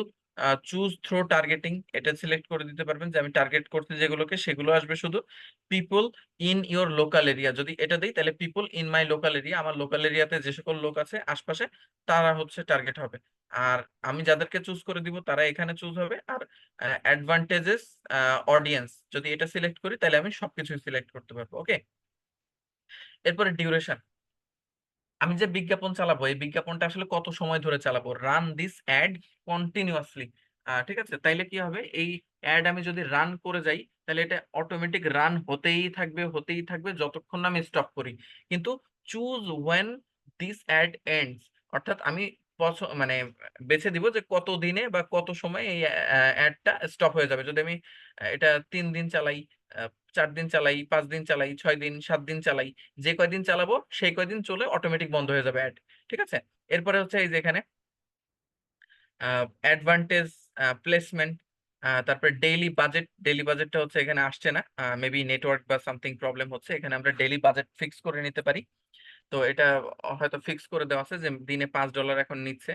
চুজ থ্রো টার্গেটিং, এটা সিলেক্ট করে দিতে পারবেন যে আমি টার্গেট করতে যেগুলোকে সেগুলো আসবে শুধু। People in your local area, যদি এটা দেই তাহলে people in my local area, আমার লোকাল এরিয়াতে যে সকল লোক আছে আশপাশে তারা হচ্ছে টার্গেট হবে। আর আমি যাদেরকে চুজ করে দিব তারা এখানে চুজ হবে। আর অ্যাডভান্টেজেস অডিয়েন্স, যদি এটা সিলেক্ট করি তাহলে আমি সবকিছু সিলেক্ট করতে পারবো। ওকে, এরপরে ডিউরেশন, আমি যে বিজ্ঞাপন চালাবো এই বিজ্ঞাপনটা আসলে কত সময় ধরে চালাবো, রান দিস অ্যাড কন্টিনিউয়াসলি। ঠিক আছে, তাইলে কি হবে, এই অ্যাড আমি যদি রান করে যাই তাহলে এটা অটোমেটিক রান হতেই থাকবে হতেই থাকবে যতক্ষণ না আমি স্টপ করি। কিন্তু choose when this ad ends, অর্থাৎ আমি মানে বেছে দিব যে কত দিনে বা কত সময় এই অ্যাডটা স্টপ হয়ে যাবে। যদি আমি এটা 3 দিন চালাই, 4 দিন চালাই, 5 দিন চালাই, 6 দিন, 7 দিন চালাই, যে কয়দিন চালাবো সেই কয়দিন চলে অটোমেটিক বন্ধ হয়ে যাবে অ্যাড। ঠিক আছে, এরপরে হচ্ছে এই যে এখানে অ্যাডভান্টেজ প্লেসমেন্ট, তারপরে ডেইলি বাজেট, ডেইলি বাজেটটা হচ্ছে এখানে আসছে না, মেবি নেটওয়ার্ক বা সামথিং প্রবলেম হচ্ছে। এখানে আমরা ডেইলি বাজেট ফিক্স করে নিতে পারি। তো এটা হয়তো ফিক্স করে দেওয়া আছে যে দিনে $5 এখন নিচ্ছে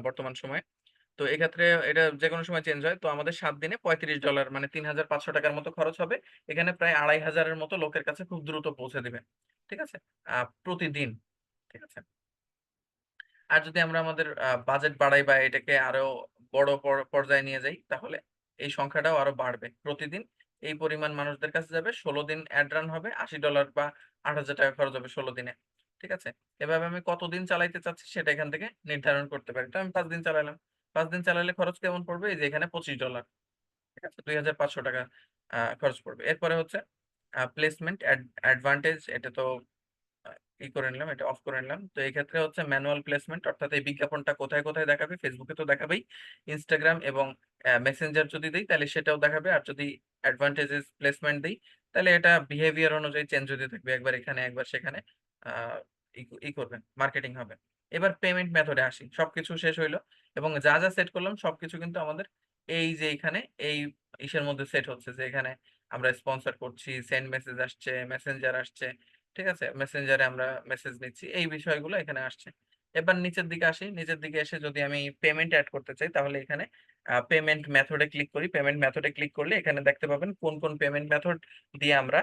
বর্তমান সময়ে। তো এক্ষেত্রে এটা যে কোনো সময় চেঞ্জ হয়। তো আমাদের 7 দিনে $35, মানে $3,500 মতো খরচ হবে। এখানে প্রায় 2,500-এর মতো লোকের কাছে খুব দ্রুত পৌঁছে দিবে। ঠিক আছে, প্রতিদিন। ঠিক আছে, আর যদি আমরা আমাদের বাজেট বাড়াই বা এটাকে আরো বড় পর্যায়ে নিয়ে যাই তাহলে এই সংখ্যাটাও আরো বাড়বে। প্রতিদিন এই পরিমাণ মানুষদের কাছে যাবে, 16 দিন অ্যাড রান হবে, $80 বা $8,000 খরচ হবে 16 দিনে। ঠিক আছে, এভাবে আমি কতদিন চালাইতে চাচ্ছি সেটা এখান থেকে নির্ধারণ করতে পারি। তো আমি 5 দিন চালালাম, 5 দিন চালালে খরচ কেমন পড়বে, এই যে এখানে $25। ঠিক আছে, $2,500 খরচ পড়বে। এরপরে হচ্ছে প্লেসমেন্ট অ্যাডভান্টেজ, এটা তো ই করে নিলাম, এটা অফ করে নিলাম। তো এই ক্ষেত্রে হচ্ছে ম্যানুয়াল প্লেসমেন্ট, অর্থাৎ এই বিজ্ঞাপনটা কোথায় কোথায় দেখাবে, ফেসবুকে তো দেখাবেই, ইনস্টাগ্রাম এবং মেসেঞ্জার যদি দিই তাহলে সেটাও দেখাবে। আর যদি অ্যাডভান্টেজেস প্লেসমেন্ট দিই তাহলে এটা বিহেভিয়ার অনুযায়ী চেঞ্জ হতে থাকবে, একবার এখানে একবার সেখানে আহ ই করবে, মার্কেটিং হবে। এবার পেমেন্ট মেথডে আসি, সবকিছু শেষ হইলো এবং যা যা সেট করলাম সবকিছু কিন্তু আমাদের এই যে এখানে এই ইসের মধ্যে সেট হচ্ছে, যে এখানে আমরা স্পন্সর করছি, সেন্ড মেসেজ আসছে, মেসেঞ্জার আসছে। ঠিক আছে, মেসেঞ্জারে আমরা মেসেজ নিচ্ছি, এই বিষয়গুলো এখানে আসছে। এবার নিচের দিকে আসি, নিচের দিকে এসে যদি আমি পেমেন্ট অ্যাড করতে চাই তাহলে এখানে পেমেন্ট মেথডে ক্লিক করি। পেমেন্ট মেথডে ক্লিক করলে এখানে দেখতে পাবেন কোন কোন পেমেন্ট মেথড দিয়ে আমরা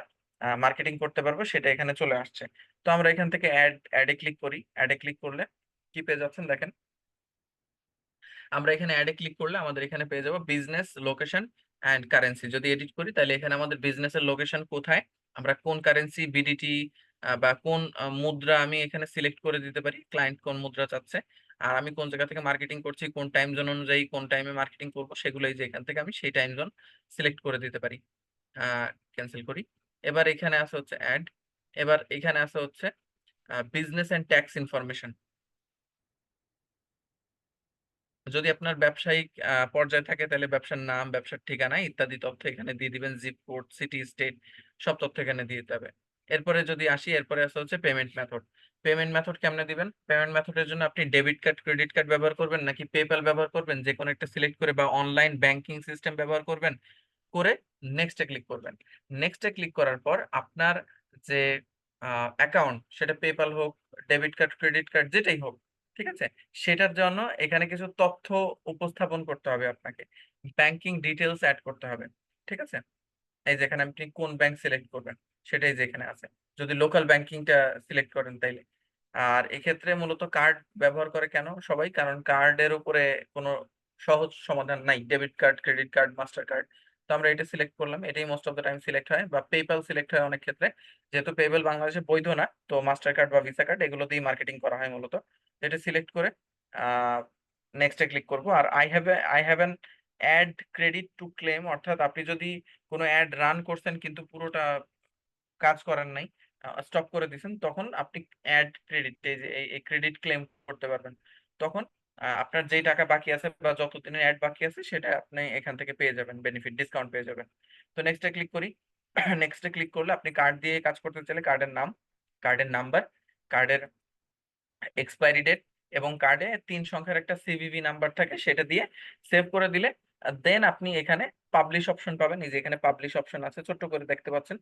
মার্কেটিং করতে পারবো সেটা এখানে চলে আসছে। তো আমরা এখান থেকে অ্যাডে ক্লিক করি। অ্যাডে ক্লিক করলে কি পেয়ে যাচ্ছেন দেখেন, আমরা এখানে অ্যাডে ক্লিক করলে আমাদের এখানে পেয়ে যাবো বিজনেস লোকেশন অ্যান্ড কারেন্সি যদি এডিট করি তাহলে এখানে আমাদের বিজনেসের লোকেশন কোথায়, আমরা কোন কারেন্সি বিডিটি বা কোন মুদ্রা আমি এখানে সিলেক্ট করে দিতে পারি, ক্লায়েন্ট কোন মুদ্রা চাচ্ছে, আর আমি কোন জায়গা থেকে মার্কেটিং করছি, কোন টাইম জোন অনুযায়ী কোন টাইমে মার্কেটিং করবো, সেগুলোই যে এখান থেকে আমি সেই টাইম জোন সিলেক্ট করে দিতে পারি। ক্যান্সেল করি। এবার এখানে আছে হচ্ছে অ্যাড। এবার এখানে আছে হচ্ছে বিজনেস এন্ড ট্যাক্স ইনফরমেশন। যদি আপনার ব্যবসায়িক পর্যায়ে থাকে তাহলে ব্যবসার নাম, ব্যবসার ঠিকানা ইত্যাদি তথ্য এখানে দিয়ে দিবেন, জিপ কোড, সিটি, স্টেট সব তথ্য এখানে দিয়ে দিতে হবে। এরপরে যদি আসি, এরপরে আছে হচ্ছে পেমেন্ট মেথড। পেমেন্ট মেথড কেমনে দিবেন? পেমেন্ট মেথডের জন্য আপনি ডেবিট কার্ড, ক্রেডিট কার্ড ব্যবহার করবেন নাকি পেপ্যাল ব্যবহার করবেন, যে কোনো একটা সিলেক্ট করে, বা অনলাইন ব্যাংকিং সিস্টেম ব্যবহার করবেন, করে নেক্সটে ক্লিক করবেন। নেক্সটে ক্লিক করার পর আপনার যে অ্যাকাউন্ট, সেটা পেপ্যাল হোক, ডেবিট কার্ড, ক্রেডিট কার্ড, যেটাই হোক, ঠিক আছে, সেটার জন্য এখানে কিছু তথ্য উপস্থাপন করতে হবে আপনাকে, ব্যাংকিং ডিটেলস অ্যাড করতে হবে, ঠিক আছে। এই যেখানে আপনি কোন ব্যাংক সিলেক্ট করবেন সেটাই যেখানে আছে, যদি লোকাল ব্যাংকিংটা সিলেক্ট করেন তাইলে। আর এক্ষেত্রে মূলত কার্ড ব্যবহার করে কেন সবাই, কারণ কার্ডের উপরে কোনো সহজ সমাধান নাই, debit card, credit card, master card. তো আমরা এটা সিলেক্ট করলাম, এটাই most of the time select হয়, বা পেপ্যাল সিলেক্ট হয় অনেক ক্ষেত্রে। যেহেতু পেপ্যাল বাংলাদেশে বৈধ না, তো মাস্টার কার্ড বা ভিসা কার্ড এগুলো দিয়েই মার্কেটিং করা হয় মূলত। এটা সিলেক্ট করে নেক্সটে ক্লিক করব। আর I have an ad credit to claim, অর্থাৎ আপনি যদি কোনো অ্যাড রান করছেন কিন্তু পুরোটা কাজ করেন নাই, স্টপ করে দিয়েছেন, তখন আপনি অ্যাড ক্রেডিট, এই যে এই ক্রেডিট ক্লেম করতে পারবেন। তখন আপনার যেই টাকা বাকি আছে বা যতদিনের অ্যাড বাকি আছে সেটা আপনি এখান থেকে পেয়ে যাবেন, বেনিফিট ডিসকাউন্ট পেয়ে যাবেন। তো নেক্সটে ক্লিক করি। নেক্সটে ক্লিক করলে আপনি কার্ড দিয়ে কাজ করতে চাইলে কার্ডের নাম, কার্ডের নাম্বার, কার্ডের এক্সপায়ারি ডেট, এবং কার্ডে 3 সংখ্যার একটা সিভিভি নাম্বার থাকে, সেটা দিয়ে সেভ করে দিলে দেন আপনি এখানে পাবলিশ অপশন পাবেন। এই যে এখানে পাবলিশ অপশন আছে, ছোট্ট করে দেখতে পাচ্ছেন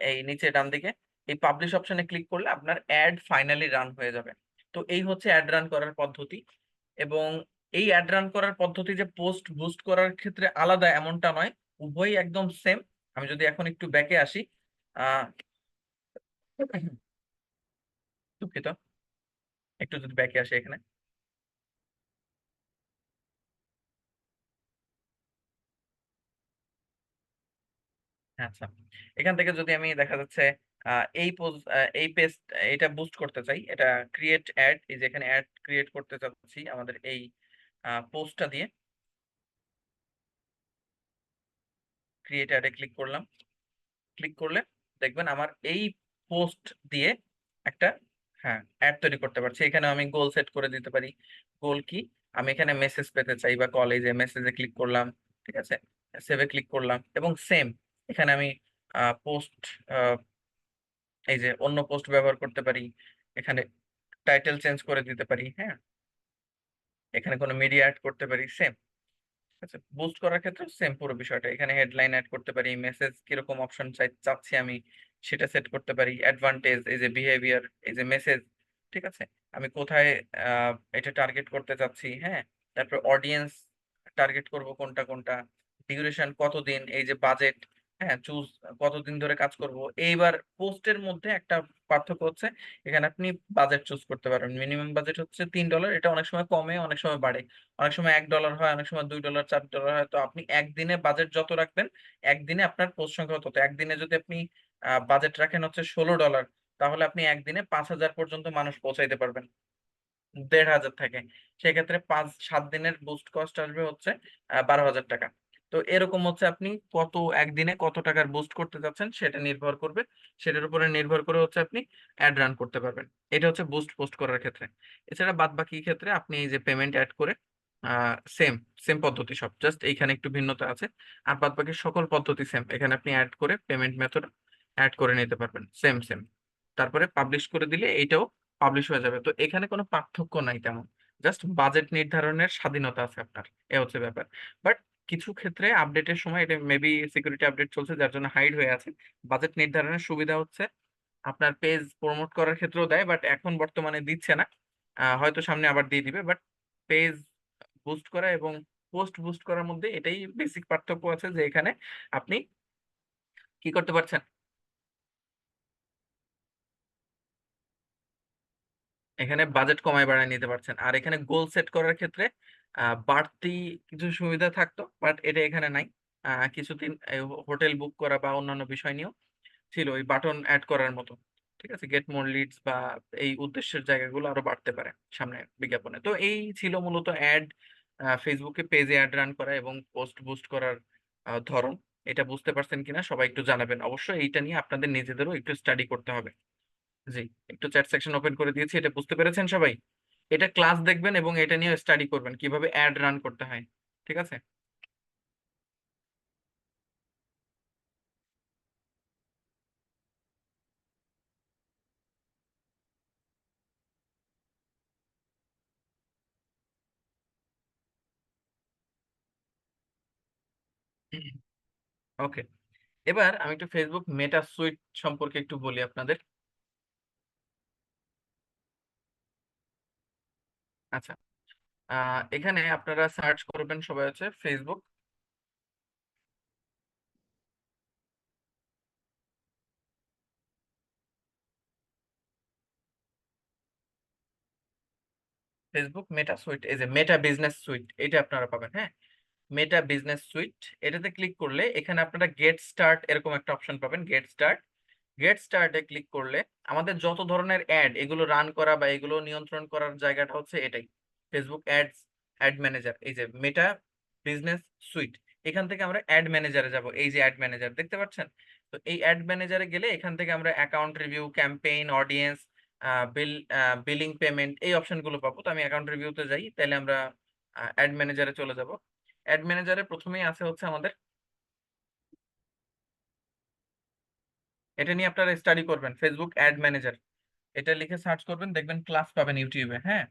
এই নিচে ডান দিকে। এই পাবলিশ অপশনে ক্লিক করলে আপনার অ্যাড ফাইনালি রান হয়ে যাবে। তো এই হচ্ছে অ্যাড রান করার পদ্ধতি। এবং এই অ্যাড রান করার পদ্ধতি যে পোস্ট বুস্ট করার ক্ষেত্রে আলাদা এমনটা নয়, উভয়ই একদম সেম। আমি যদি এখন একটু ব্যাকে আসি, আহ দুঃখিত, একটু যদি ব্যাকে আসি এখানে। আচ্ছা, এখান থেকে যদি আমি দেখা যাচ্ছে এই পেজ, এটা বুস্ট করতে চাই, এটা ক্রিয়েট অ্যাড, এই যে এখানে অ্যাড ক্রিয়েট করতে চাচ্ছি আমাদের এই পোস্টটা দিয়ে, ক্রিয়েট অ্যাডে ক্লিক করলাম। ক্লিক করলে দেখবেন আমার এই পোস্ট দিয়ে একটা, হ্যাঁ, অ্যাড তৈরি করতে পারছি। এখানে আমি গোল সেট করে দিতে পারি। গোল কি, আমি এখানে মেসেজ পেতে চাই বা কলেজে মেসেজে ক্লিক করলাম, ঠিক আছে, সেভে ক্লিক করলাম, এবং সেম এখানে আমি পোস্ট, এই যে অন্য পোস্ট ব্যবহার করতে পারি, এখানে টাইটেল চেঞ্জ করে দিতে পারি, হ্যাঁ, এখানে কোনো মিডিয়া অ্যাড করতে পারি, সেম। আচ্ছা, বুস্ট করার ক্ষেত্রে সেম পুরো বিষয়টা, এখানে হেডলাইন অ্যাড করতে পারি, মেসেজ কিরকম অপশন চাচ্ছি আমি সেটা সেট করতে পারি, অ্যাডভান্টেজ, এই যে বিহেভিয়ার, এই যে মেসেজ, ঠিক আছে, আমি কোথায় এটা টার্গেট করতে চাচ্ছি, হ্যাঁ, তারপর অডিয়েন্স টার্গেট করব কোনটা কোনটা, ডিউরেশন কতদিন, এই যে বাজেট, হ্যাঁ, চুজ কতদিন ধরে কাজ করব। এইবার পোস্টের মধ্যে একটা পার্থক্য হচ্ছে, এখানে আপনি বাজেট চুজ করতে পারবেন। মিনিমাম বাজেট হচ্ছে $3, এটা অনেক সময় কমে, অনেক সময় বাড়ে, অনেক সময় $1 হয়, অনেক সময় $2, $4 হয়। তো আপনি একদিনে বাজেট যত রাখবেন, একদিনে আপনার পোস্ট সংখ্যা তত। একদিনে যদি আপনি বাজেট রাখেন হচ্ছে $16, তাহলে আপনি একদিনে 5,000 পর্যন্ত মানুষ পৌঁছাইতে পারবেন, 1,500 থেকে। সেক্ষেত্রে 5-7 দিনের বুস্ট কস্ট আসবে হচ্ছে 12,000 টাকা। তো এরকম হচ্ছে আপনি কত একদিনে কত টাকার বুস্ট করতে যাচ্ছেন সেটা নির্ভর করবে, সেটার উপরে নির্ভর করে হচ্ছে আপনি অ্যাড রান করতে পারবেন। এটা হচ্ছে বুস্ট পোস্ট করার ক্ষেত্রে। এছাড়া বাদ বাকি ক্ষেত্রে আপনি এই যে পেমেন্ট অ্যাড করে সেম সেম পদ্ধতি সব, জাস্ট এইখানে একটু ভিন্নতা আছে। আর বাদ বাকি সকল পদ্ধতি সেম, এখানে আপনি অ্যাড করে পেমেন্ট মেথড অ্যাড করে নিতে পারবেন, সেম সেম। তারপরে পাবলিশ করে দিলে এইটাও পাবলিশ হয়ে যাবে। তো এখানে কোনো পার্থক্য নাই তেমন, জাস্ট বাজেট নির্ধারণের স্বাধীনতা আছে আপনার, এ হচ্ছে ব্যাপার। বাট কিছু ক্ষেত্রে আপডেটের সময়, এটা মেবি সিকিউরিটি আপডেট চলছে যার জন্য হাইড হয়ে আছে, বাজেট নির্ধারণের সুবিধা হচ্ছে আপনার পেজ প্রমোট করার ক্ষেত্রেও দেয়, বাট এখন বর্তমানে দিচ্ছে না, হয়তো সামনে আবার দিয়ে দিবে। বাট পেজ বুস্ট করা এবং পোস্ট বুস্ট করার মধ্যে এটাই বেসিক পার্থক্য আছে, যে এখানে আপনি কি করতে পারছেন, এখানে বাজেট কমায় বাড়ায় নিতে পারছেন। আর এখানে গোল সেট করার ক্ষেত্রে বাড়তি কিছু সুবিধা থাকতো, বাট এটা এখানে নাই। কিছুদিন হোটেল বুক করা বা অন্যান্য বিষয় নিয়েও ছিল ওই বাটন অ্যাড করার মতো। ঠিক আছে, গেট মোর লিডস বা এই উদ্দেশ্যের জায়গাগুলো আরো বাড়তে পারে সামনে বিজ্ঞাপনে। তো এই ছিল মূলত অ্যাড, ফেসবুকে পেজে অ্যাড রান করা এবং পোস্ট বুস্ট করার ধরন। এটা বুঝতে পারছেন কিনা সবাই একটু জানাবেন। অবশ্যই এইটা নিয়ে আপনাদের নিজেদেরও একটু স্টাডি করতে হবে। জি, একটু চ্যাট সেকশন ওপেন করে দিয়েছি, এটা বুঝতে পেরেছেন সবাই? এটা ক্লাস দেখবেন এবং এটা নিয়ে স্টাডি করবেন কিভাবে অ্যাড রান করতে হয়। ঠিক আছে? ওকে, এবার আমি একটু ফেসবুক মেটা সুইট সম্পর্কে একটু বলি আপনাদের। আচ্ছা, এখানে আপনারা সার্চ করবেন সবাই হচ্ছে ফেসবুক, ফেসবুক মেটা সুইট, এই যে মেটা বিজনেস সুইট, এটা আপনারা পাবেন। হ্যাঁ, মেটা বিজনেস সুইট, এটাতে ক্লিক করলে এখানে আপনারা গেট স্টার্ট এরকম একটা অপশন পাবেন। গেট স্টার্ট, গেট স্টার্টে ক্লিক করলে আমাদের যত ধরনের অ্যাড এগুলো রান করা বা এগুলো নিয়ন্ত্রণ করার জায়গাটা হচ্ছে এটাই, ফেসবুক অ্যাডস, অ্যাড ম্যানেজার, এই যে মেটা বিজনেস সুইট। এখান থেকে আমরা অ্যাড ম্যানেজারে যাব, এই যে অ্যাড ম্যানেজার দেখতে পাচ্ছেন। তো এই অ্যাড ম্যানেজারে গেলে এখান থেকে আমরা account review, campaign, audience, billing, payment, এই অপশনগুলো পাবো। তো আমি অ্যাকাউন্ট রিভিউতে যাই, তাহলে আমরা অ্যাড ম্যানেজারে চলে যাব। অ্যাড ম্যানেজারে প্রথমেই আছে হচ্ছে আমাদের, এটা নিয়ে আপনারা স্টাডি করবেন, ফেসবুক অ্যাড ম্যানেজার, এটা লিখে সার্চ করবেন, দেখবেন ক্লাস পাবেন ইউটিউবে। হ্যাঁ,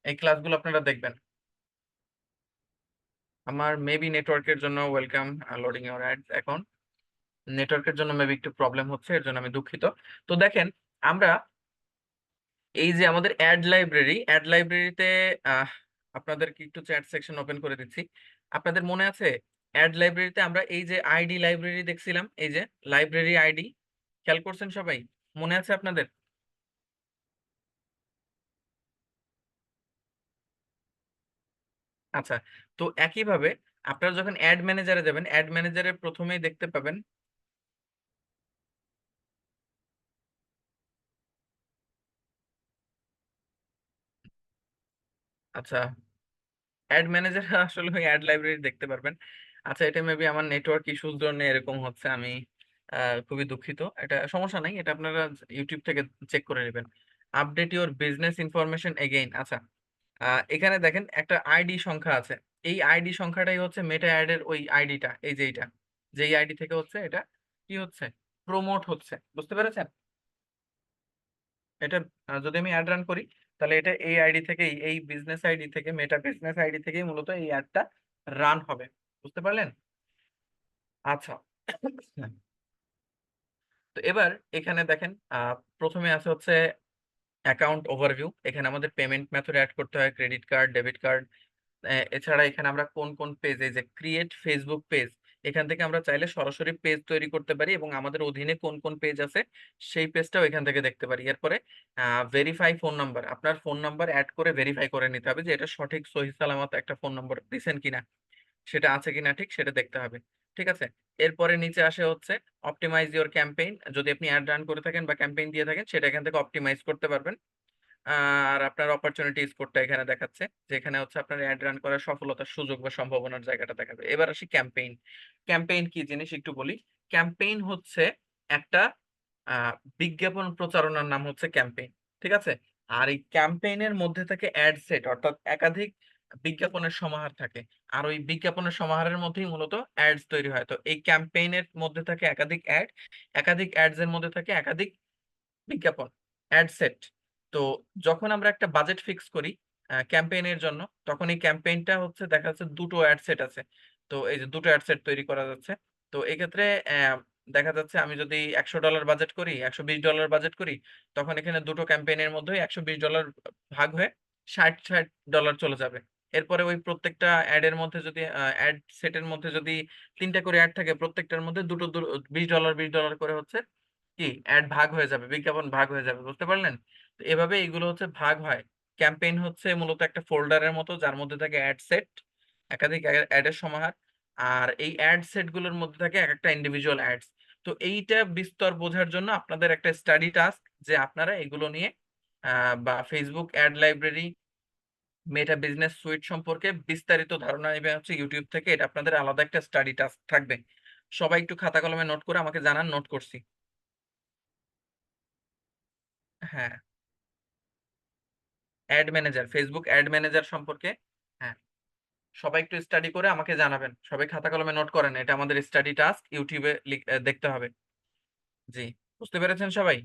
এই ক্লাসগুলো আপনারা দেখবেন। আমার মেবি নেটওয়ার্কের জন্য ওয়েলকাম, লোডিং ইউর অ্যাডস এখন। নেটওয়ার্কের জন্য মেবি একটু প্রবলেম হচ্ছে, এর জন্য আমি দুঃখিত। তো দেখেন, আমরা এই যে আমাদের অ্যাড লাইব্রেরি, অ্যাড লাইব্রেরিতে আপনাদেরকে একটু চ্যাট সেকশন ওপেন করে দিচ্ছি। আপনাদের মনে আছে অ্যাড লাইব্রেরিতে আমরা এই যে আইডি লাইব্রেরি দেখছিলাম, এই যে লাইব্রেরি আইডি, খেয়াল করছেন সবাই? মনে আছে আপনাদের? আচ্ছা, তো একইভাবে আপনারা যখন অ্যাড ম্যানেজারে যাবেন, অ্যাড ম্যানেজারে প্রথমেই দেখতে পাবেন, আচ্ছা, অ্যাড ম্যানেজার আসলে ওই অ্যাড লাইব্রেরি দেখতে পারবেন। আচ্ছা, এটা মেবি আমার নেটওয়ার্ক ইস্যুর জন্য এরকম হচ্ছে, আমি খুবই দুঃখিত। এটা সমস্যা নাই, এটা আপনারা ইউটিউব থেকে চেক করে নেবেন। Update your business information again. আচ্ছা, এখানে দেখেন একটা আইডি সংখ্যা আছে, এই আইডি সংখ্যাটাই হচ্ছে মেটা অ্যাড এর ওই আইডিটা, এই যে এইটা, যেই আইডি থেকে হচ্ছে এটা কি হচ্ছে, প্রমোট হচ্ছে। বুঝতে পেরেছেন? এটা যদি আমি অ্যাড রান করি, তাহলে এটা এই আইডি থেকেই, এই বিজনেস আইডি থেকে, মেটা বিজনেস আইডি থেকেই মূলত এই অ্যাডটা রান হবে। বুঝতে পারলেন? আচ্ছা, তো এবার এখানে দেখেন, প্রথমে আছে হচ্ছে অ্যাকাউন্ট ওভারভিউ। এখানে আমাদের পেমেন্ট মেথড অ্যাড করতে হয়, ক্রেডিট কার্ড, ডেবিট কার্ড। এছাড়া এখানে আমরা কোন কোন পেজ, এই যে ক্রিয়েট ফেসবুক পেজ, এখান থেকে আমরা চাইলে সরাসরি পেজ তৈরি করতে পারি এবং আমাদের অধীনে কোন কোন পেজ আছে সেই পেজটাও এখান থেকে দেখতে পারি। এরপরে ভেরিফাই ফোন নাম্বার, আপনার ফোন নাম্বার অ্যাড করে ভেরিফাই করে নিতে হবে যে এটা সঠিক সহি সালামত একটা ফোন নাম্বার দিচ্ছেন কিনা, সেটা আছে কিনা ঠিক সেটা দেখতে হবে। ঠিক আছে, এরপরে নিচে আসে হচ্ছে অপটিমাইজ ইওর ক্যাম্পেইন, যদি আপনি অ্যাড রান করে থাকেন বা ক্যাম্পেইন দিয়ে থাকেন সেটা এখান থেকে অপটিমাইজ করতে পারবেন। আর আপনার অপরচুনিটি স্কোরটা এখানে দেখাচ্ছে, যেখানে হচ্ছে আপনার অ্যাড রান করার সফলতার সুযোগ বা সম্ভাবনার জায়গাটা দেখাবে। এবার আসি ক্যাম্পেইন। ক্যাম্পেইন কি জিনিস একটু বলি। ক্যাম্পেইন হচ্ছে একটা আহ, বিজ্ঞাপন প্রচারণার নাম হচ্ছে ক্যাম্পেইন। ঠিক আছে, আর এই ক্যাম্পেইনের মধ্যে থাকে অ্যাড সেট, অর্থাৎ একাধিক বিজ্ঞাপনের সমাহার থাকে। আর ওই বিজ্ঞাপনের সমাহারের মধ্যেই মূলত অ্যাডস তৈরি হয়। তো এই ক্যাম্পেইনের মধ্যে থাকে একাধিক অ্যাড, একাধিক অ্যাডস এর মধ্যে থাকে একাধিক বিজ্ঞাপন, অ্যাড সেট। তো যখন আমরা একটা বাজেট ফিক্স করি ক্যাম্পেইনের জন্য, তখন এই ক্যাম্পেইনটা হচ্ছে দেখা যাচ্ছে দুটো অ্যাড সেট আছে। তো এই যে দুটো অ্যাড সেট তৈরি করা যাচ্ছে। তো এক্ষেত্রে দেখা যাচ্ছে আমি যদি $100 বাজেট করি, $120 বাজেট করি, তখন এখানে দুটো ক্যাম্পেইনের মধ্যে $120 ভাগ হয়ে 60 60 ডলার চলে যাবে। এরপরে ওই প্রত্যেকটা অ্যাড এর মধ্যে যদি অ্যাড সেটের মধ্যে যদি তিনটা করে অ্যাড থাকে, প্রত্যেকটার মধ্যে দুটো $20 $20 করে হচ্ছে কি অ্যাড ভাগ হয়ে যাবে, বিজ্ঞাপন ভাগ হয়ে যাবে। বুঝতে পারলেন? তো এভাবে এগুলো হচ্ছে ভাগ হয়। ক্যাম্পেইন হচ্ছে মূলত একটা ফোল্ডারের মতো যার মধ্যে থাকে অ্যাড সেট, একাধিক অ্যাডের সমাহার। আর এই অ্যাড সেট গুলোর মধ্যে থাকে এক একটা ইন্ডিভিজুয়াল অ্যাডস। তো এইটা বিস্তর বোঝার জন্য আপনাদের একটা স্টাডি টাস্ক, যে আপনারা এগুলো নিয়ে বা ফেসবুক অ্যাড লাইব্রেরি, মেটা বিজনেস সুইট সম্পর্কে বিস্তারিত ধারণা নেবেন হচ্ছে ইউটিউব থেকে। এটা আপনাদের আলাদা একটা স্টাডি টাস্ক থাকবে। সবাই একটু খাতা কলমে নোট করে আমাকে জানান, নোট করছি। হ্যাঁ, add manager, Facebook ad manager সম্পর্কে। হ্যাঁ, সবাই একটু স্টাডি করে আমাকে জানাবেন। সবাই খাতা কলমে নোট করেন, এটা আমাদের স্টাডি টাস্ক, ইউটিউবে দেখতে হবে। জি, বুঝতে পেরেছেন সবাই?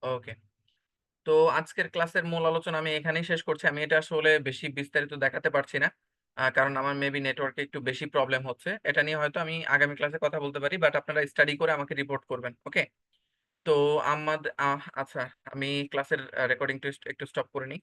ওকে। তো আজকের ক্লাসের মূল আলোচনা আমি এখানেই শেষ করছি। আমি এটা আসলে বেশি বিস্তারিত দেখাতে পারছি না। কারণ আমার মেবি নেটওয়ার্কে একটু বেশি প্রবলেম হচ্ছে। এটা নিয়ে হয়তো আমি আগামী ক্লাসে কথা বলতে পারি। বাট আপনারা স্টাডি করে আমাকে রিপোর্ট করবেন। ওকে? তো আচ্ছা, আমি ক্লাসের রেকর্ডিংটা একটু স্টপ করে নিই।